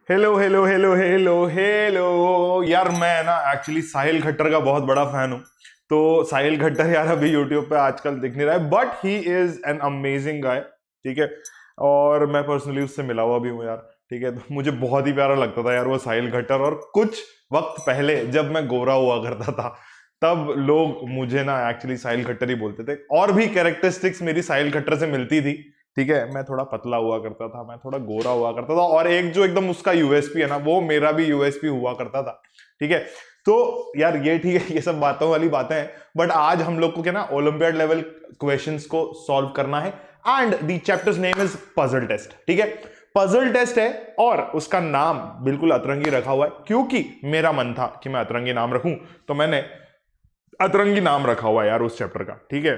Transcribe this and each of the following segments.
Hello hello hello hello hello यार, मैं ना एक्चुअली साहिल खट्टर का बहुत बड़ा फैन हूँ। तो साहिल खट्टर यार अभी यूट्यूब पे आजकल दिख नहीं रहा है, but he is an amazing guy. ठीक है, और मैं पर्सनली उससे मिला हुआ भी हूँ यार। ठीक है, तो मुझे बहुत ही प्यारा लगता था यार वो साहिल खट्टर। और कुछ वक्त पहले जब मैं गोरा हुआ करता था तब लोग मुझे ना एक्चुअली साहिल खट्टर ही बोलते थे। और भी कैरेक्टरिस्टिक्स मेरी साहिल खट्टर से मिलती थी। ठीक है, मैं थोड़ा पतला हुआ करता था, मैं थोड़ा गोरा हुआ करता था, और एक जो एकदम उसका यूएसपी है ना, वो मेरा भी यूएसपी हुआ करता था। ठीक है, तो यार ये ठीक है, ये सब बातों वाली बातें हैं, बट आज हम लोग को क्या ना ओलंपियाड लेवल क्वेश्चंस को सॉल्व करना है। And the chapter's name is puzzle test. ठीक है, पजल टेस्ट है और उसका नाम बिल्कुल अतरंगी रखा हुआ है, क्योंकि मेरा मन था कि मैं अतरंगी नाम रखूं, तो मैंने अतरंगी नाम रखा हुआ है यार उस चैप्टर का। ठीक है,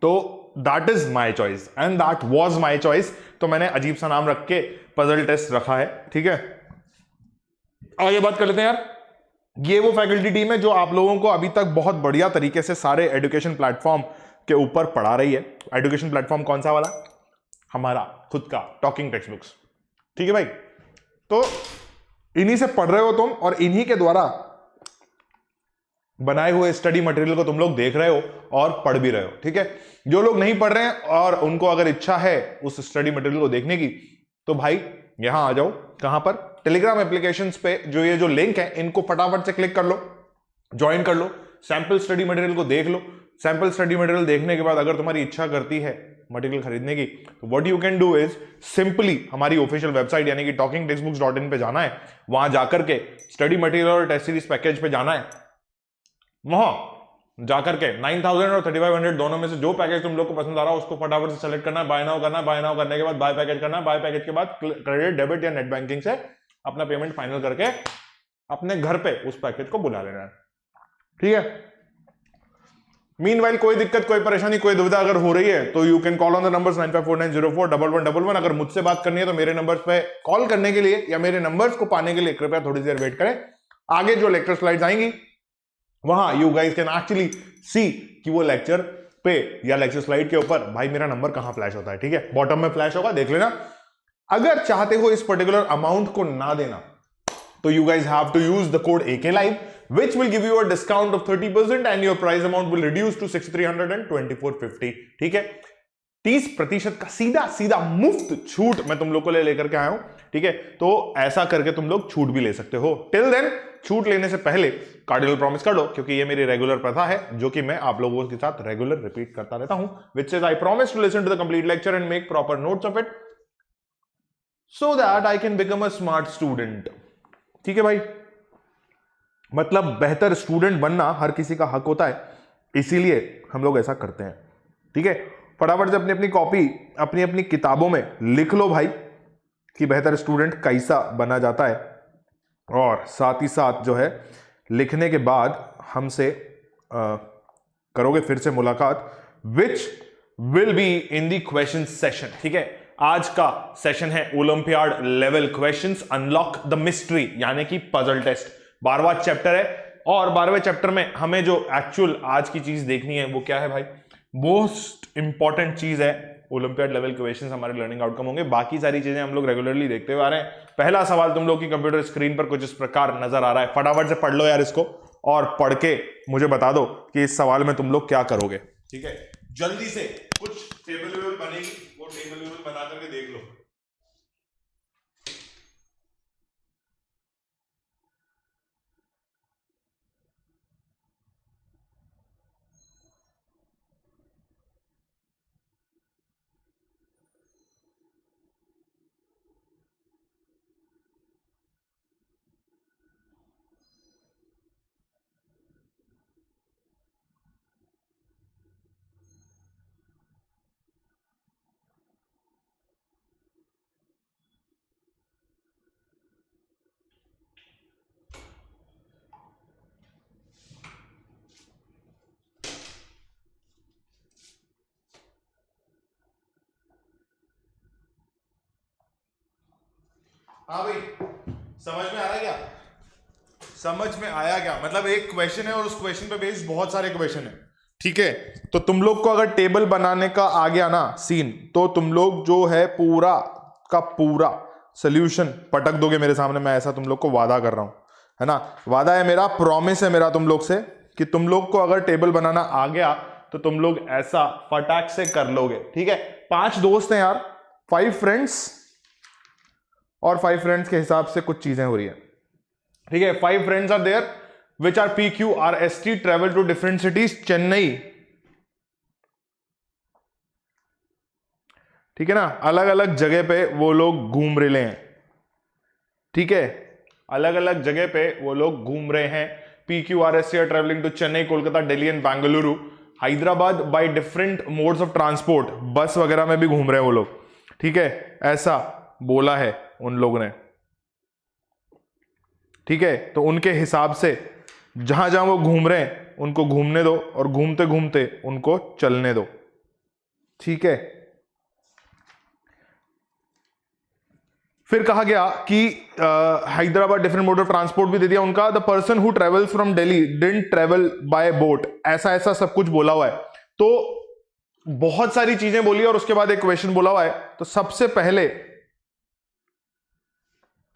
तो that is my choice and that was my choice. तो मैंने अजीब सा नाम रख के पजल टेस्ट रखा है। ठीक है, आगे बात कर लेते हैं यार। ये वो फैकल्टी टीम है जो आप लोगों को अभी तक बहुत बढ़िया तरीके से सारे एजुकेशन प्लेटफॉर्म के ऊपर पढ़ा रही है। एजुकेशन प्लेटफॉर्म कौन सा वाला? हमारा खुद का टॉकिंग टेक्स्ट बुक्स। ठीक है भाई, तो इन्हीं से पढ़ रहे हो तुम, और इन्हीं के द्वारा बनाए हुए स्टडी मटेरियल को तुम लोग देख रहे हो और पढ़ भी रहे हो। ठीक है, जो लोग नहीं पढ़ रहे हैं और उनको अगर इच्छा है उस स्टडी मटेरियल को देखने की, तो भाई यहां आ जाओ। कहां पर? टेलीग्राम एप्लीकेशंस पे ये जो लिंक है इनको फटाफट से क्लिक कर लो, ज्वाइन कर लो, सैंपल स्टडी मटेरियल को देख लो। सैंपल स्टडी मटेरियल देखने के बाद अगर तुम्हारी इच्छा करती है मटेरियल खरीदने की, तो what you can do is simply हमारी ऑफिशियल वेबसाइट यानी कि talkingtextbooks.in पे जाना है। वहां जाकर के स्टडी मटेरियल और टेस्ट सीरीज पैकेज पे जाना है। वहां जाकर के 9000 और 3500 दोनों में से जो पैकेज तुम लोग को पसंद आ रहा है उसको फटाफट से सेलेक्ट करना है, बाय नाउ करना है, बाय नाउ करने के बाद बाय पैकेज करना है, बाय पैकेज के बाद क्रेडिट डेबिट या नेट बैंकिंग से अपना पेमेंट फाइनल करके अपने घर पे उस पैकेज को बुला लेना है। ठीक है, मीनवाइल कोई दिक्कत, कोई परेशानी, कोई दुविधा अगर हो रही है तो you can call on the numbers 9549041111। अगर मुझसे बात करनी है तो मेरे नंबर्स पे कॉल करने के लिए या मेरे नंबर्स को पाने के लिए कृपया थोड़ी देर वेट करें। आगे जो लेक्चर स्लाइड्स आएंगी वहां you guys can actually see कि वो लेक्चर पे या लेक्चर स्लाइड के ऊपर भाई मेरा नंबर कहां फ्लैश होता है। ठीक है, बॉटम में फ्लैश होगा, देख लेना। अगर चाहते हो इस पर्टिकुलर अमाउंट को ना देना, तो you guys have to use the code AKLive, which will give you a discount of 30% and your price amount will reduce to 6300 and 2450। ठीक है, 30% का सीधा सीधा मुफ्त छूट मैं तुम लोग को लेकर के आया हूं। ठीक है, तो ऐसा करके तुम लोग छूट भी ले सकते हो। टिल देन छूट लेने से पहले कार्डियल प्रॉमिस कर लो, क्योंकि ये मेरी रेगुलर प्रथा है जो कि मैं आप लोगों के साथ रेगुलर रिपीट करता रहता हूं, which says I promise to listen to the complete lecture and make proper notes of it so that I can become a smart student। ठीक है भाई, मतलब बेहतर स्टूडेंट बनना हर किसी का हक होता है, इसीलिए हम लोग ऐसा करते हैं। ठीक है, फटाफट से अपनी अपनी कॉपी अपनी अपनी किताबों में लिख लो भाई कि बेहतर स्टूडेंट कैसा बना जाता है, और साथ ही साथ जो है लिखने के बाद हमसे करोगे फिर से मुलाकात, which will be in the question session. ठीक है, आज का सेशन है olympiad level questions unlock the mystery यानी कि पजल टेस्ट। 12वां चैप्टर है, और 12वें चैप्टर में हमें जो एक्चुअल आज की चीज देखनी है वो क्या है भाई? मोस्ट इंपॉर्टेंट चीज है ओलंपियाड लेवल क्वेश्चंस हमारे लर्निंग आउटकम होंगे। बाकी सारी चीजें हम लोग रेगुलरली देखते हुए आ रहे हैं। पहला सवाल तुम लोग की कंप्यूटर स्क्रीन पर कुछ इस प्रकार नजर आ रहा है, फटाफट से पढ़ लो यार इसको, और पढ़ के मुझे बता दो कि इस सवाल में तुम लोग क्या करोगे। ठीक है, जल्दी से कुछ टेबल वेबल बनेगी, वो टेबल वेबल बना करके देख लो। हाँ भाई, समझ में आ रहा है क्या? समझ में आया क्या? मतलब एक क्वेश्चन है और उस क्वेश्चन पे बेस्ड बहुत सारे क्वेश्चन है। ठीक है, तो तुम लोग को अगर टेबल बनाने का आ गया ना सीन, तो तुम लोग जो है पूरा का पूरा सोल्यूशन पटक दोगे मेरे सामने, मैं ऐसा तुम लोग को वादा कर रहा हूं, है ना, वादा है मेरा, प्रॉमिस है मेरा तुम लोग से कि तुम लोग को अगर टेबल बनाना आ गया तो तुम लोग ऐसा फटाक से कर लोगे। ठीक है, 5 दोस्त हैं यार, 5 फ्रेंड्स, और 5 फ्रेंड्स के हिसाब से कुछ चीजें हो रही है। ठीक है, 5 friends are there which are PQRST, travel to different cities, Chennai. ठीक है ना, अलग अलग जगह पे वो लोग घूम रहे हैं। ठीक है, अलग अलग जगह पे वो लोग घूम रहे हैं। PQRST are travelling to Chennai, Kolkata, Delhi and Bengaluru, Hyderabad by different modes of transport, bus वगैरह में भी घूम रहे हैं वो लोग। ठीक है, ऐसा बोला है उन लोगों ने। ठीक है, तो उनके हिसाब से जहां जहां वो घूम रहे हैं उनको घूमने दो, और घूमते घूमते उनको चलने दो। ठीक है, फिर कहा गया कि Hyderabad different mode of transport भी दे दिया उनका। The person who travels from Delhi didn't travel by boat, ऐसा ऐसा सब कुछ बोला हुआ है। तो बहुत सारी चीजें बोली और उसके बाद एक क्वेश्चन बोला हुआ है। तो सबसे पहले,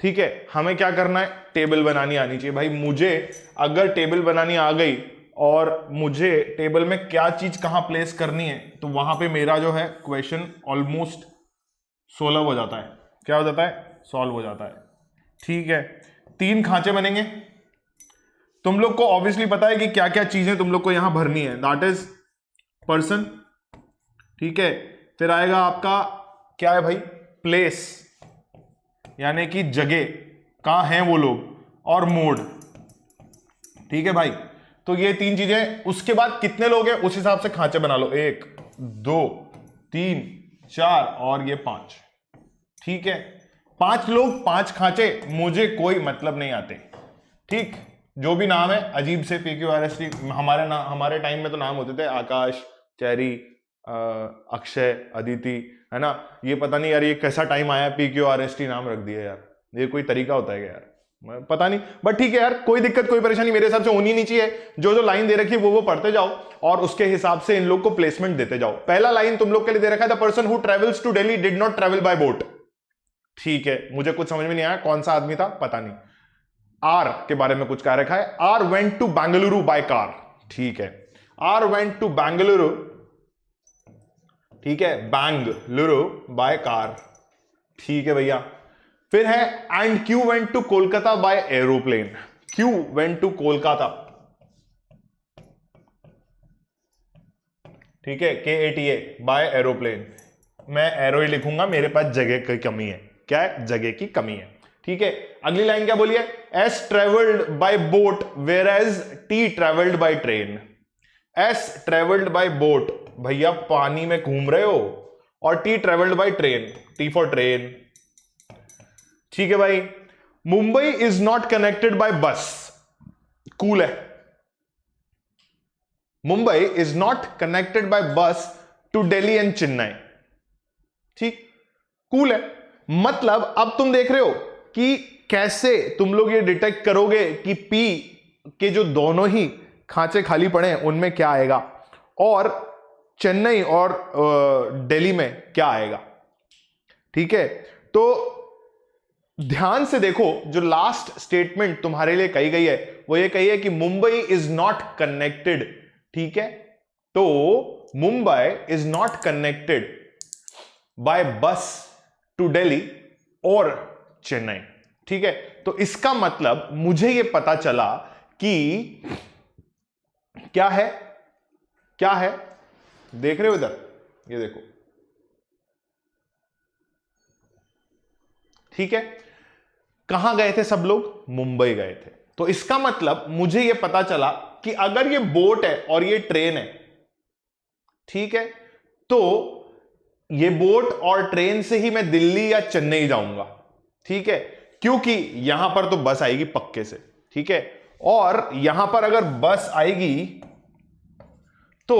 ठीक है, हमें क्या करना है, टेबल बनानी आनी चाहिए भाई। मुझे अगर टेबल बनानी आ गई और मुझे टेबल में क्या चीज कहां प्लेस करनी है, तो वहां पे मेरा जो है क्वेश्चन ऑलमोस्ट सॉल्व हो जाता है। क्या हो जाता है, सॉल्व हो जाता है। ठीक है, 3 खांचे बनेंगे। तुम लोग को ऑब्वियसली पता है कि क्या क्या चीजें तुम लोग को यहां भरनी है, दैट इज पर्सन। ठीक है, फिर आएगा आपका क्या है भाई, प्लेस, यानी कि जगह, कहां हैं वो लोग, और मोड। ठीक है भाई, तो ये 3 चीजें। उसके बाद कितने लोग हैं उस हिसाब से खांचे बना लो, 1 2 3 4 और ये 5। ठीक है, 5 लोग 5 खांचे, मुझे कोई मतलब नहीं आते। ठीक, जो भी नाम है अजीब से PQRST, हमारे टाइम में तो नाम होते थे आकाश, चेरी, अक्षय, अदिति, है ना। ये पता नहीं यार ये कैसा टाइम आया, PQRST नाम रख दिया यार, ये कोई तरीका होता है क्या यार, पता नहीं। बट ठीक है यार, कोई दिक्कत कोई परेशानी मेरे हिसाब से होनी नहीं चाहिए। जो जो लाइन दे रखी है वो पढ़ते जाओ और उसके हिसाब से इन लोग को प्लेसमेंट देते जाओ। पहला लाइन तुम लोग के लिए दे रखा है, the person who travels to Delhi did not travel by boat. ठीक है, मुझे कुछ समझ में नहीं आया कौन सा आदमी था, पता नहीं। आर के बारे में कुछ कह रखा है, R went to Bengaluru by car. ठीक है, आर वेंट टू बेंगलुरु, ठीक है, बेंगलुरु बाय कार। ठीक है भैया, फिर है and Q went to Kolkata by aeroplane. Q went to Kolkata, ठीक है, KATA बाय एरोप्लेन। मैं एरो ही लिखूंगा, मेरे पास जगह की कमी है। क्या है, जगह की कमी है। ठीक है, अगली लाइन क्या बोली है, S travelled by boat whereas T travelled by train. S travelled by boat, भैया पानी में घूम रहे हो, और T travelled by train, T for train. ठीक है भाई, Mumbai is not connected by bus, cool है। Mumbai is not connected by bus to Delhi and Chennai. ठीक, कूल है। मतलब अब तुम देख रहे हो कि कैसे तुम लोग ये डिटेक्ट करोगे कि पी के जो दोनों ही खांचे खाली पड़े हैं उनमें क्या आएगा, और चेन्नई और दिल्ली में क्या आएगा। ठीक है, तो ध्यान से देखो, जो लास्ट स्टेटमेंट तुम्हारे लिए कही गई है वो ये कही है कि मुंबई इज नॉट कनेक्टेड। ठीक है, तो Mumbai is not connected by bus to Delhi और चेन्नई। ठीक है, तो इसका मतलब मुझे ये पता चला कि क्या है, क्या है, देख रहे हो इधर, ये देखो। ठीक है, कहां गए थे सब लोग, मुंबई गए थे। तो इसका मतलब मुझे यह पता चला कि अगर ये बोट है और ये ट्रेन है, ठीक है, तो ये बोट और ट्रेन से ही मैं दिल्ली या चेन्नई जाऊंगा। ठीक है, क्योंकि यहां पर तो बस आएगी पक्के से। ठीक है, और यहां पर अगर बस आएगी तो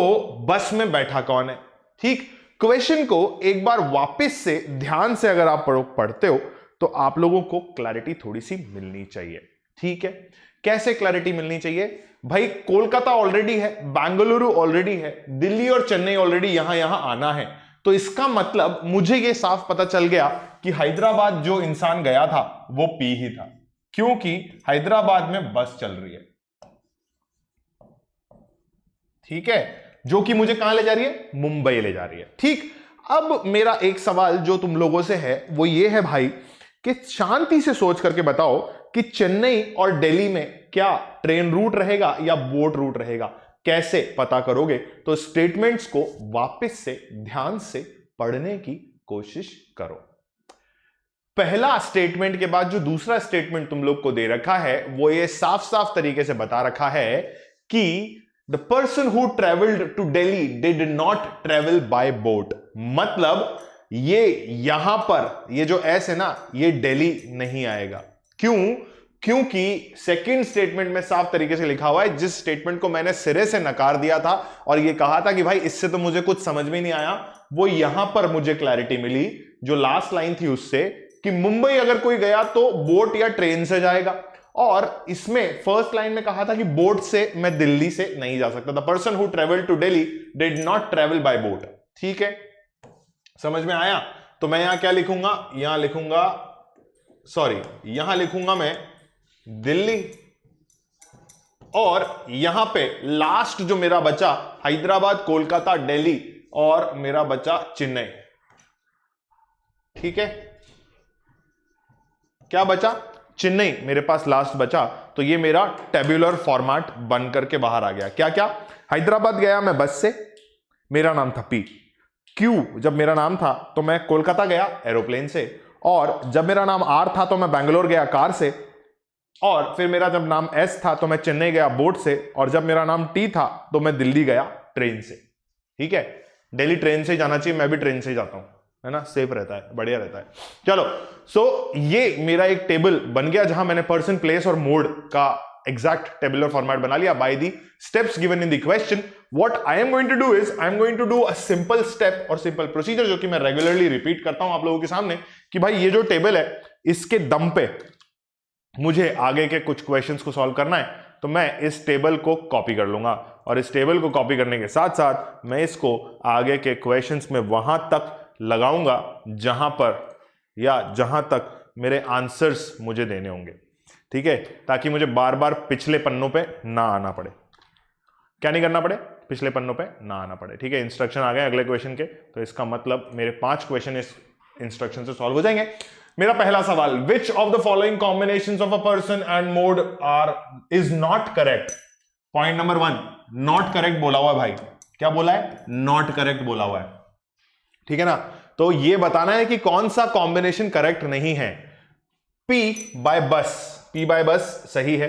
बस में बैठा कौन है। ठीक, क्वेश्चन को एक बार वापस से ध्यान से अगर आप पढ़ते हो तो आप लोगों को क्लैरिटी थोड़ी सी मिलनी चाहिए। ठीक है, कैसे क्लैरिटी मिलनी चाहिए भाई, कोलकाता ऑलरेडी है, बेंगलुरु ऑलरेडी है, दिल्ली और चेन्नई ऑलरेडी यहां आना है। तो इसका मतलब मुझे यह साफ पता चल गया कि हैदराबाद जो इंसान गया था वो पी ही था, क्योंकि हैदराबाद में बस चल रही है, ठीक है, जो कि मुझे कहां ले जा रही है, मुंबई ले जा रही है। ठीक, अब मेरा एक सवाल जो तुम लोगों से है वो ये है भाई कि शांति से सोच करके बताओ कि चेन्नई और दिल्ली में क्या ट्रेन रूट रहेगा या बोट रूट रहेगा, कैसे पता करोगे? तो स्टेटमेंट्स को वापस से ध्यान से पढ़ने की कोशिश करो। पहला स्टेटमेंट के बाद जो दूसरा स्टेटमेंट तुम लोग को दे रखा है वो ये साफ साफ तरीके से बता रखा है कि the person who travelled to Delhi did not travel by boat. मतलब ये यहां पर ये जो एस है ना, ये दिल्ली नहीं आएगा। क्यों? क्योंकि सेकंड स्टेटमेंट में साफ तरीके से लिखा हुआ है, जिस स्टेटमेंट को मैंने सिरे से नकार दिया था और ये कहा था कि भाई इससे तो मुझे कुछ समझ में नहीं आया, वो यहां पर मुझे क्लैरिटी मिली जो लास्ट लाइन थी उससे, कि मुंबई अगर कोई गया तो बोट या ट्रेन से जाएगा। और इसमें फर्स्ट लाइन में कहा था कि बोट से मैं दिल्ली से नहीं जा सकता। The person who travel to Delhi did not travel by boat. ठीक है, समझ में आया? तो मैं यहां क्या लिखूंगा, यहां लिखूंगा, सॉरी यहां लिखूंगा मैं दिल्ली, और यहां पे लास्ट जो मेरा बचा हैदराबाद, कोलकाता, दिल्ली, और मेरा बचा चेन्नई। ठीक है, क्या बचा? चेन्नई मेरे पास लास्ट बचा। तो ये मेरा टेब्यूलर फॉर्मेट बन करके बाहर आ गया। क्या क्या? हैदराबाद गया मैं बस से, मेरा नाम था पी। क्यू जब मेरा नाम था तो मैं कोलकाता गया एरोप्लेन से, और जब मेरा नाम आर था तो मैं बेंगलोर गया कार से, और फिर मेरा जब नाम एस था तो मैं चेन्नई गया बोट से, और जब मेरा नाम टी था तो मैं दिल्ली गया ट्रेन से। ठीक है, दिल्ली ट्रेन से जाना चाहिए, मैं भी ट्रेन से ही जाता हूं, है ना, सेफ रहता है, बढ़िया रहता है। चलो, सो ये मेरा एक टेबल बन गया जहां मैंने पर्सन, प्लेस और मोड का एग्जैक्ट टेबुलर फॉर्मेट बना लिया by the steps given in the question. What I am going to do is I am going to do a simple step और सिंपल प्रोसीजर जो कि मैं रेगुलरली रिपीट करता हूं आप लोगों के सामने, कि भाई ये जो टेबल है इसके दम पे मुझे आगे के कुछ क्वेश्चंस को सॉल्व करना है, तो मैं इस टेबल को कॉपी कर लूंगा, और इस टेबल को कॉपी करने के साथ साथ मैं इसको आगे के क्वेश्चंस में वहां तक लगाऊंगा जहां पर या जहां तक मेरे आंसर्स मुझे देने होंगे। ठीक है, ताकि मुझे बार बार पिछले पन्नों पे ना आना पड़े। क्या नहीं करना पड़े? पिछले पन्नों पे ना आना पड़े। ठीक है, इंस्ट्रक्शन आ गए अगले क्वेश्चन के, तो इसका मतलब मेरे 5 क्वेश्चन इस इंस्ट्रक्शन से सॉल्व हो जाएंगे। मेरा पहला सवाल, which of the following combinations of a person and mode are is not correct? Point number 1, not correct बोला हुआ है भाई। क्या बोला है? नॉट करेक्ट बोला हुआ है। ठीक है ना, तो ये बताना है कि कौन सा कॉम्बिनेशन करेक्ट नहीं है। P बाय बस, P बाय बस सही है,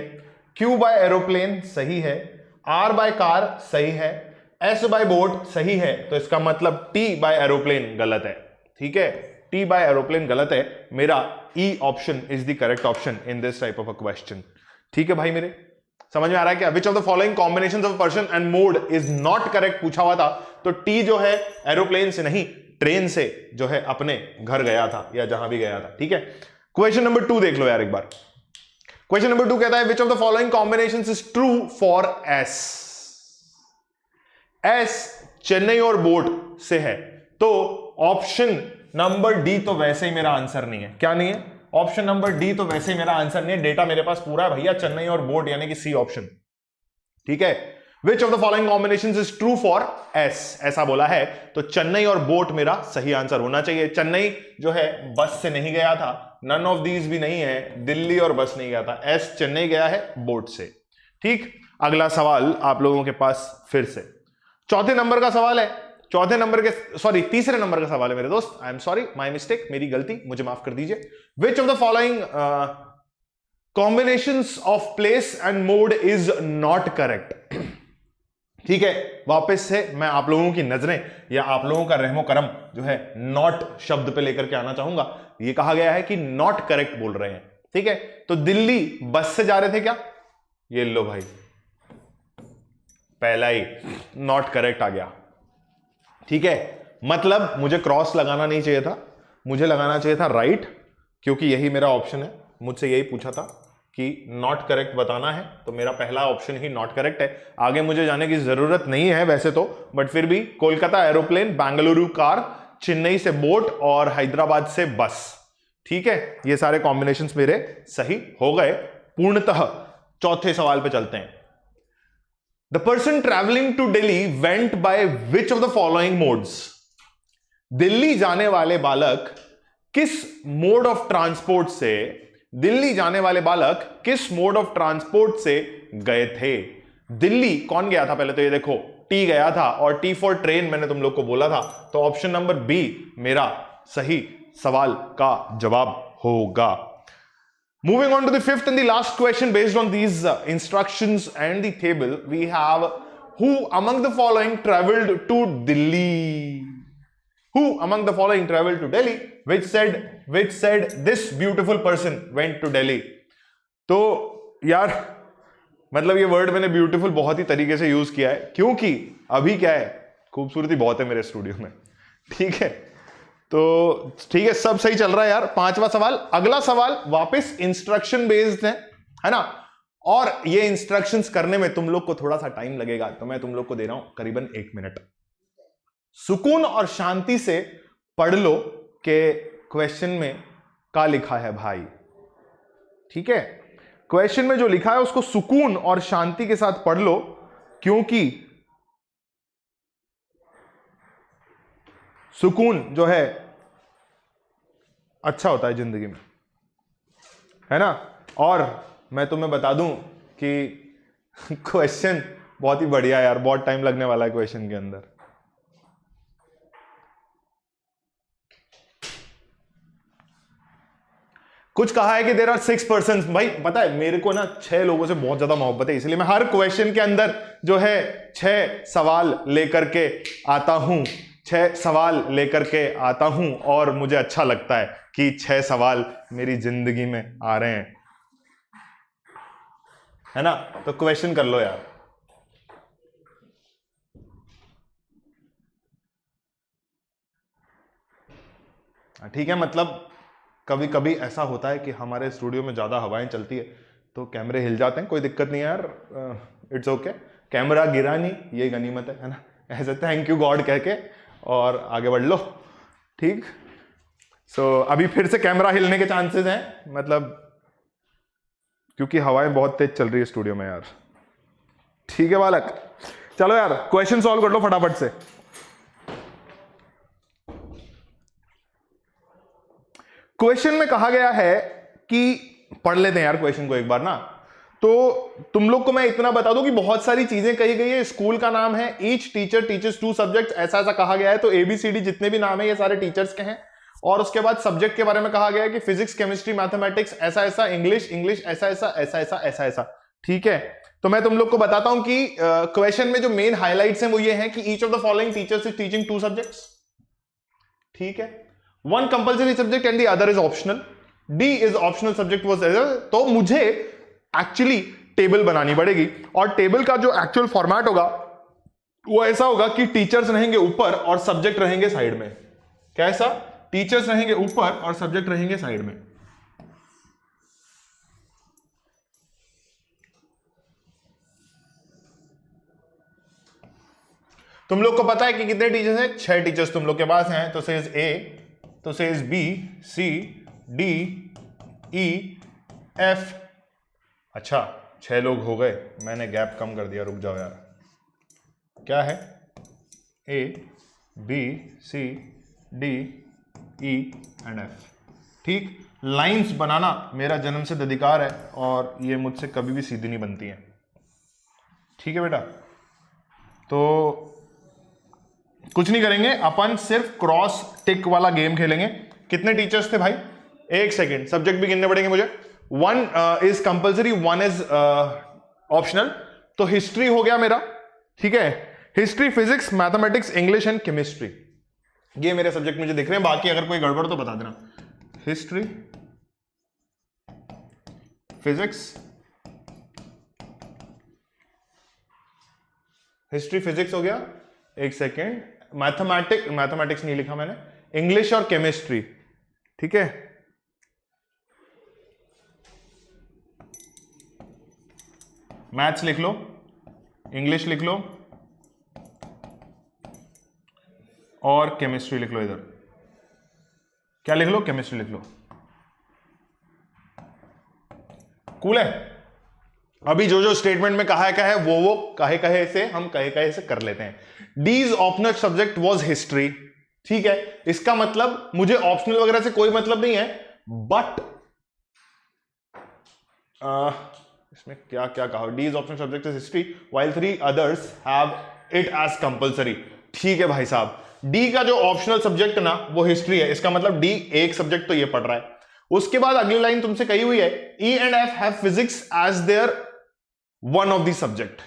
Q बाय एरोप्लेन सही है, R बाय कार सही है, S बाय बोट सही है, तो इसका मतलब T बाय एरोप्लेन गलत है। ठीक है, T बाय एरोप्लेन गलत है। मेरा E option is the correct option in this type of a question. ठीक है भाई, मेरे समझ में आ रहा है क्या? विच of the following combinations of person and mode is not correct पूछा हुआ था, तो T जो है एरोप्लेन से नहीं, ट्रेन से जो है अपने घर गया था या जहां भी गया था। ठीक है, क्वेश्चन नंबर 2 देख लो यार एक बार। क्वेश्चन नंबर 2 कहता है which of the following combinations is true for S. S Chennai और बोट से है, तो ऑप्शन नंबर डी तो वैसे ही मेरा आंसर नहीं है। क्या नहीं है? ऑप्शन नंबर डी तो वैसे ही मेरा आंसर नहीं है। डेटा मेरे पास पूरा है भैया, चेन्नई और बोट यानी कि सी ऑप्शन। ठीक है, which of the following combinations is true for S, ऐसा बोला है, तो चेन्नई और बोट मेरा सही आंसर होना चाहिए। चेन्नई जो है बस से नहीं गया था, नन ऑफ दीज भी नहीं है, दिल्ली और बस नहीं गया था, एस चेन्नई गया है बोट से। ठीक, अगला सवाल आप लोगों के पास फिर से चौथे नंबर का सवाल है। चौथे नंबर के, सॉरी तीसरे नंबर का सवाल है मेरे दोस्त, I am sorry, my mistake, मेरी गलती, मुझे माफ कर दीजिए। विच of the following combinations of place and mode is not correct? ठीक है, वापस से मैं आप लोगों की नजरें या आप लोगों का रहमो करम जो है नॉट शब्द पे लेकर के आना चाहूंगा। ये कहा गया है कि नॉट करेक्ट बोल रहे हैं। ठीक है, तो दिल्ली बस से जा रहे थे क्या? ये लो भाई, पहला ही नॉट करेक्ट आ गया। ठीक है, मतलब मुझे क्रॉस लगाना नहीं चाहिए था, मुझे लगाना चाहिए था राइट, क्योंकि यही मेरा ऑप्शन है। मुझसे यही पूछा था कि नॉट करेक्ट बताना है, तो मेरा पहला ऑप्शन ही नॉट करेक्ट है। आगे मुझे जाने की जरूरत नहीं है वैसे तो, बट फिर भी कोलकाता एरोप्लेन, बेंगलुरु कार, चेन्नई से बोट और हैदराबाद से बस। ठीक है, ये सारे कॉम्बिनेशंस मेरे सही हो गए पूर्णतः। चौथे सवाल पे चलते हैं। The person travelling to Delhi went by which of the following modes? Delhi जाने वाले बालक किस मोड ऑफ ट्रांसपोर्ट से, दिल्ली जाने वाले बालक किस मोड ऑफ ट्रांसपोर्ट से गए थे? दिल्ली कौन गया था? पहले तो ये देखो, टी गया था, और टी फॉर ट्रेन मैंने तुम लोग को बोला था, तो ऑप्शन नंबर बी मेरा सही सवाल का जवाब होगा। Moving on to the fifth and the last question based on these instructions and the table, we have who among the following traveled to Delhi? Who among the following traveled to Delhi? Which said this beautiful person went to Delhi? तो यार मतलब ये word मैंने beautiful बहुत ही तरीके से use किया है, क्योंकि अभी क्या है, खूबसूरती बहुत है मेरे स्टूडियो में। ठीक है, तो ठीक है, सब सही चल रहा है यार। पांचवा सवाल, अगला सवाल वापस इंस्ट्रक्शन बेस्ड है ना, और ये इंस्ट्रक्शंस करने में तुम लोग को थोड़ा सा टाइम लगेगा, तो मैं तुम लोग को दे रहा हूं करीबन 1 मिनट। सुकून और शांति से पढ़ लो के क्वेश्चन में क्या लिखा है भाई। ठीक है, क्वेश्चन में जो लिखा है उसको सुकून और शांति के साथ पढ़ लो, क्योंकि सुकून जो है अच्छा होता है जिंदगी में, है ना। और मैं तुम्हें बता दूं कि क्वेश्चन बहुत ही बढ़िया यार, बहुत टाइम लगने वाला है क्वेश्चन के अंदर। कुछ कहा है कि देयर आर 6 पर्सन्स। भाई पता है मेरे को ना 6 लोगों से बहुत ज्यादा मोहब्बत है, इसलिए मैं हर क्वेश्चन के अंदर जो है 6 सवाल लेकर के आता हूं, 6 सवाल लेकर के आता हूं, और मुझे अच्छा लगता है कि 6 सवाल मेरी जिंदगी में आ रहे हैं, है ना। तो क्वेश्चन कर लो यार। ठीक है, मतलब कभी कभी ऐसा होता है कि हमारे स्टूडियो में ज्यादा हवाएं चलती है तो कैमरे हिल जाते हैं, कोई दिक्कत नहीं है यार, इट्स ओके। कैमरा गिरा नहीं, ये गनीमत है ना। ऐसे थैंक यू गॉड कह के और आगे बढ़ लो। ठीक, सो अभी फिर से कैमरा हिलने के चांसेस हैं, मतलब क्योंकि हवाएं बहुत तेज चल रही है स्टूडियो में यार। ठीक है बालक, चलो यार क्वेश्चन सॉल्व कर लो फटाफट से। क्वेश्चन में कहा गया है कि, पढ़ लेते हैं यार क्वेश्चन को एक बार ना। तो तुम लोग को मैं इतना बता दूं कि बहुत सारी चीजें कही गई है। स्कूल का नाम है ईच टीचर टीचर्स 2 सब्जेक्ट्स, ऐसा ऐसा कहा गया है। तो ABCD जितने भी नाम है ये सारे टीचर्स के हैं। और उसके बाद सब्जेक्ट के बारे में कहा गया है कि फिजिक्स, केमिस्ट्री, मैथमेटिक्स ऐसा ऐसा, इंग्लिश ऐसा ऐसा, ऐसा ऐसा, ऐसा ऐसा। ठीक है, तो मैं तुम लोग को बताता हूं कि क्वेश्चन में जो मेन हाईलाइट्स हैं वो ये हैं कि each of the following teachers is teaching 2 subjects. ठीक है, 1 compulsory subject and the other is optional. D is optional subject was. तो मुझे एक्चुअली टेबल बनानी पड़ेगी, और टेबल का जो एक्चुअल फॉर्मेट होगा वो ऐसा होगा कि टीचर्स रहेंगे ऊपर और सब्जेक्ट रहेंगे साइड में। कैसा? टीचर्स रहेंगे ऊपर और सब्जेक्ट रहेंगे साइड में। तुम लोग को पता है कि कितने टीचर्स हैं? 6 टीचर्स तुम लोग के पास हैं। तो सेज A, तो says B, C, D, E, F। अच्छा 6 लोग हो गए, मैंने गैप कम कर दिया, रुक जाओ यार। क्या है? A, B, C, D, E and F। ठीक, लाइंस बनाना मेरा जन्मसिद्ध अधिकार है और ये मुझसे कभी भी सीधी नहीं बनती है। ठीक है बेटा, तो कुछ नहीं करेंगे अपन, सिर्फ क्रॉस टिक वाला गेम खेलेंगे। कितने टीचर्स थे भाई? एक सेकेंड, सब्जेक्ट भी गिनने पड़ेंगे मुझे। 1 इज कंपल्सरी, 1 इज ऑप्शनल। तो हिस्ट्री हो गया मेरा, ठीक है, history, physics, mathematics, English and chemistry, ये मेरे सब्जेक्ट मुझे दिख रहे हैं। बाकी अगर कोई गड़बड़ तो बता देना। हिस्ट्री, फिजिक्स, हिस्ट्री फिजिक्स हो गया। एक सेकेंड, मैथमेटिक्स नहीं लिखा मैंने, इंग्लिश और केमिस्ट्री। ठीक है, मैथ्स लिख लो, इंग्लिश लिख लो और केमिस्ट्री लिख लो इधर। क्या लिख लो? केमिस्ट्री लिख लो। कूल है। अभी जो जो स्टेटमेंट में कहा है वो कहे कहे से हम कहे से कर लेते हैं। डीज ऑप्शनल सब्जेक्ट वाज हिस्ट्री। ठीक है, इसका मतलब मुझे ऑप्शनल वगैरह से कोई मतलब नहीं है, बट इसमें क्या क्या कहा? These optional subject is history while 3 others have it as compulsory. ठीक है भाई साहब, डी का जो ऑप्शनल सब्जेक्ट ना वो हिस्ट्री है, इसका मतलब डी एक सब्जेक्ट तो ये पढ़ रहा है। उसके बाद अगली लाइन तुमसे कही हुई है E and F have physics as their one of the subject.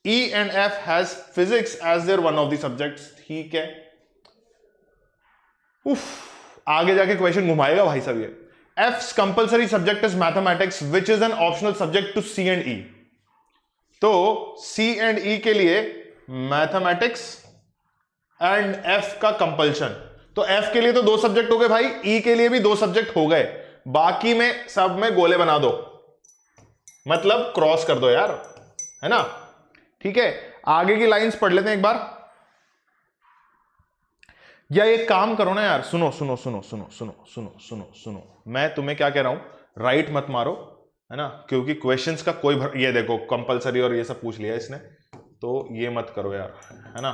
E and F has physics as their one of the subjects. ठीक है, उफ, आगे जाके क्वेश्चन घुमाएगा भाई साहब ये। F's compulsory subject is mathematics, which is an optional subject to C and E. तो C and E के लिए मैथमेटिक्स एंड F का कंपल्शन, तो F के लिए तो 2 सब्जेक्ट हो गए भाई, E के लिए भी 2 सब्जेक्ट हो गए, बाकी में सब में गोले बना दो, मतलब क्रॉस कर दो यार, है ना? ठीक है, आगे की लाइंस पढ़ लेते हैं एक बार। या एक काम करो ना यार, सुनो सुनो सुनो सुनो सुनो सुनो सुनो सुनो, मैं तुम्हें क्या कह रहा हूं, राइट मत मारो, है ना? क्योंकि क्वेश्चंस का कोई ये देखो कंपलसरी और ये सब पूछ लिया इसने, तो ये मत करो यार, है ना?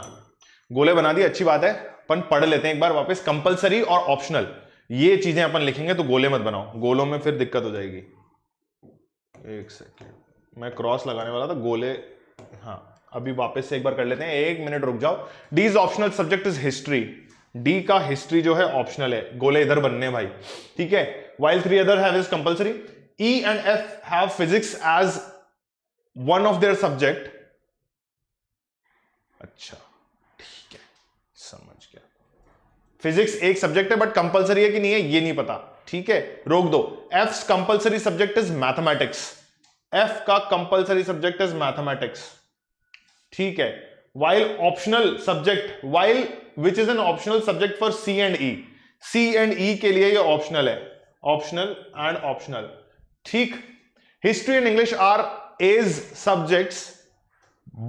गोले बना दिए, अच्छी बात है, अपन पढ़ लेते हैं एक बार वापस। कंपलसरी और ऑप्शनल ये चीजें अपन लिखेंगे, तो गोले मत बनाओ, गोलों में फिर दिक्कत हो जाएगी। एक सेकेंड, मैं क्रॉस लगाने वाला था, गोले, हाँ अभी वापस से एक बार कर लेते हैं, 1 मिनट रुक जाओ। D is optional subject is history, D का हिस्ट्री जो है ऑप्शनल है, गोले इधर बनने भाई। ठीक है, while 3 other have is compulsory, E and F have physics as one of their subject। अच्छा ठीक है, समझ गया, फिजिक्स एक सब्जेक्ट है बट कंपलसरी है कि नहीं है ये नहीं पता। ठीक है, रोक दो। F's compulsory subject is mathematics, F का कंपलसरी सब्जेक्ट इज मैथमेटिक्स। ठीक है, while optional subject, while which is an optional subject for C and E, C and E के लिए ये ऑप्शनल है, ऑप्शनल एंड ऑप्शनल। ठीक, history and English are as subjects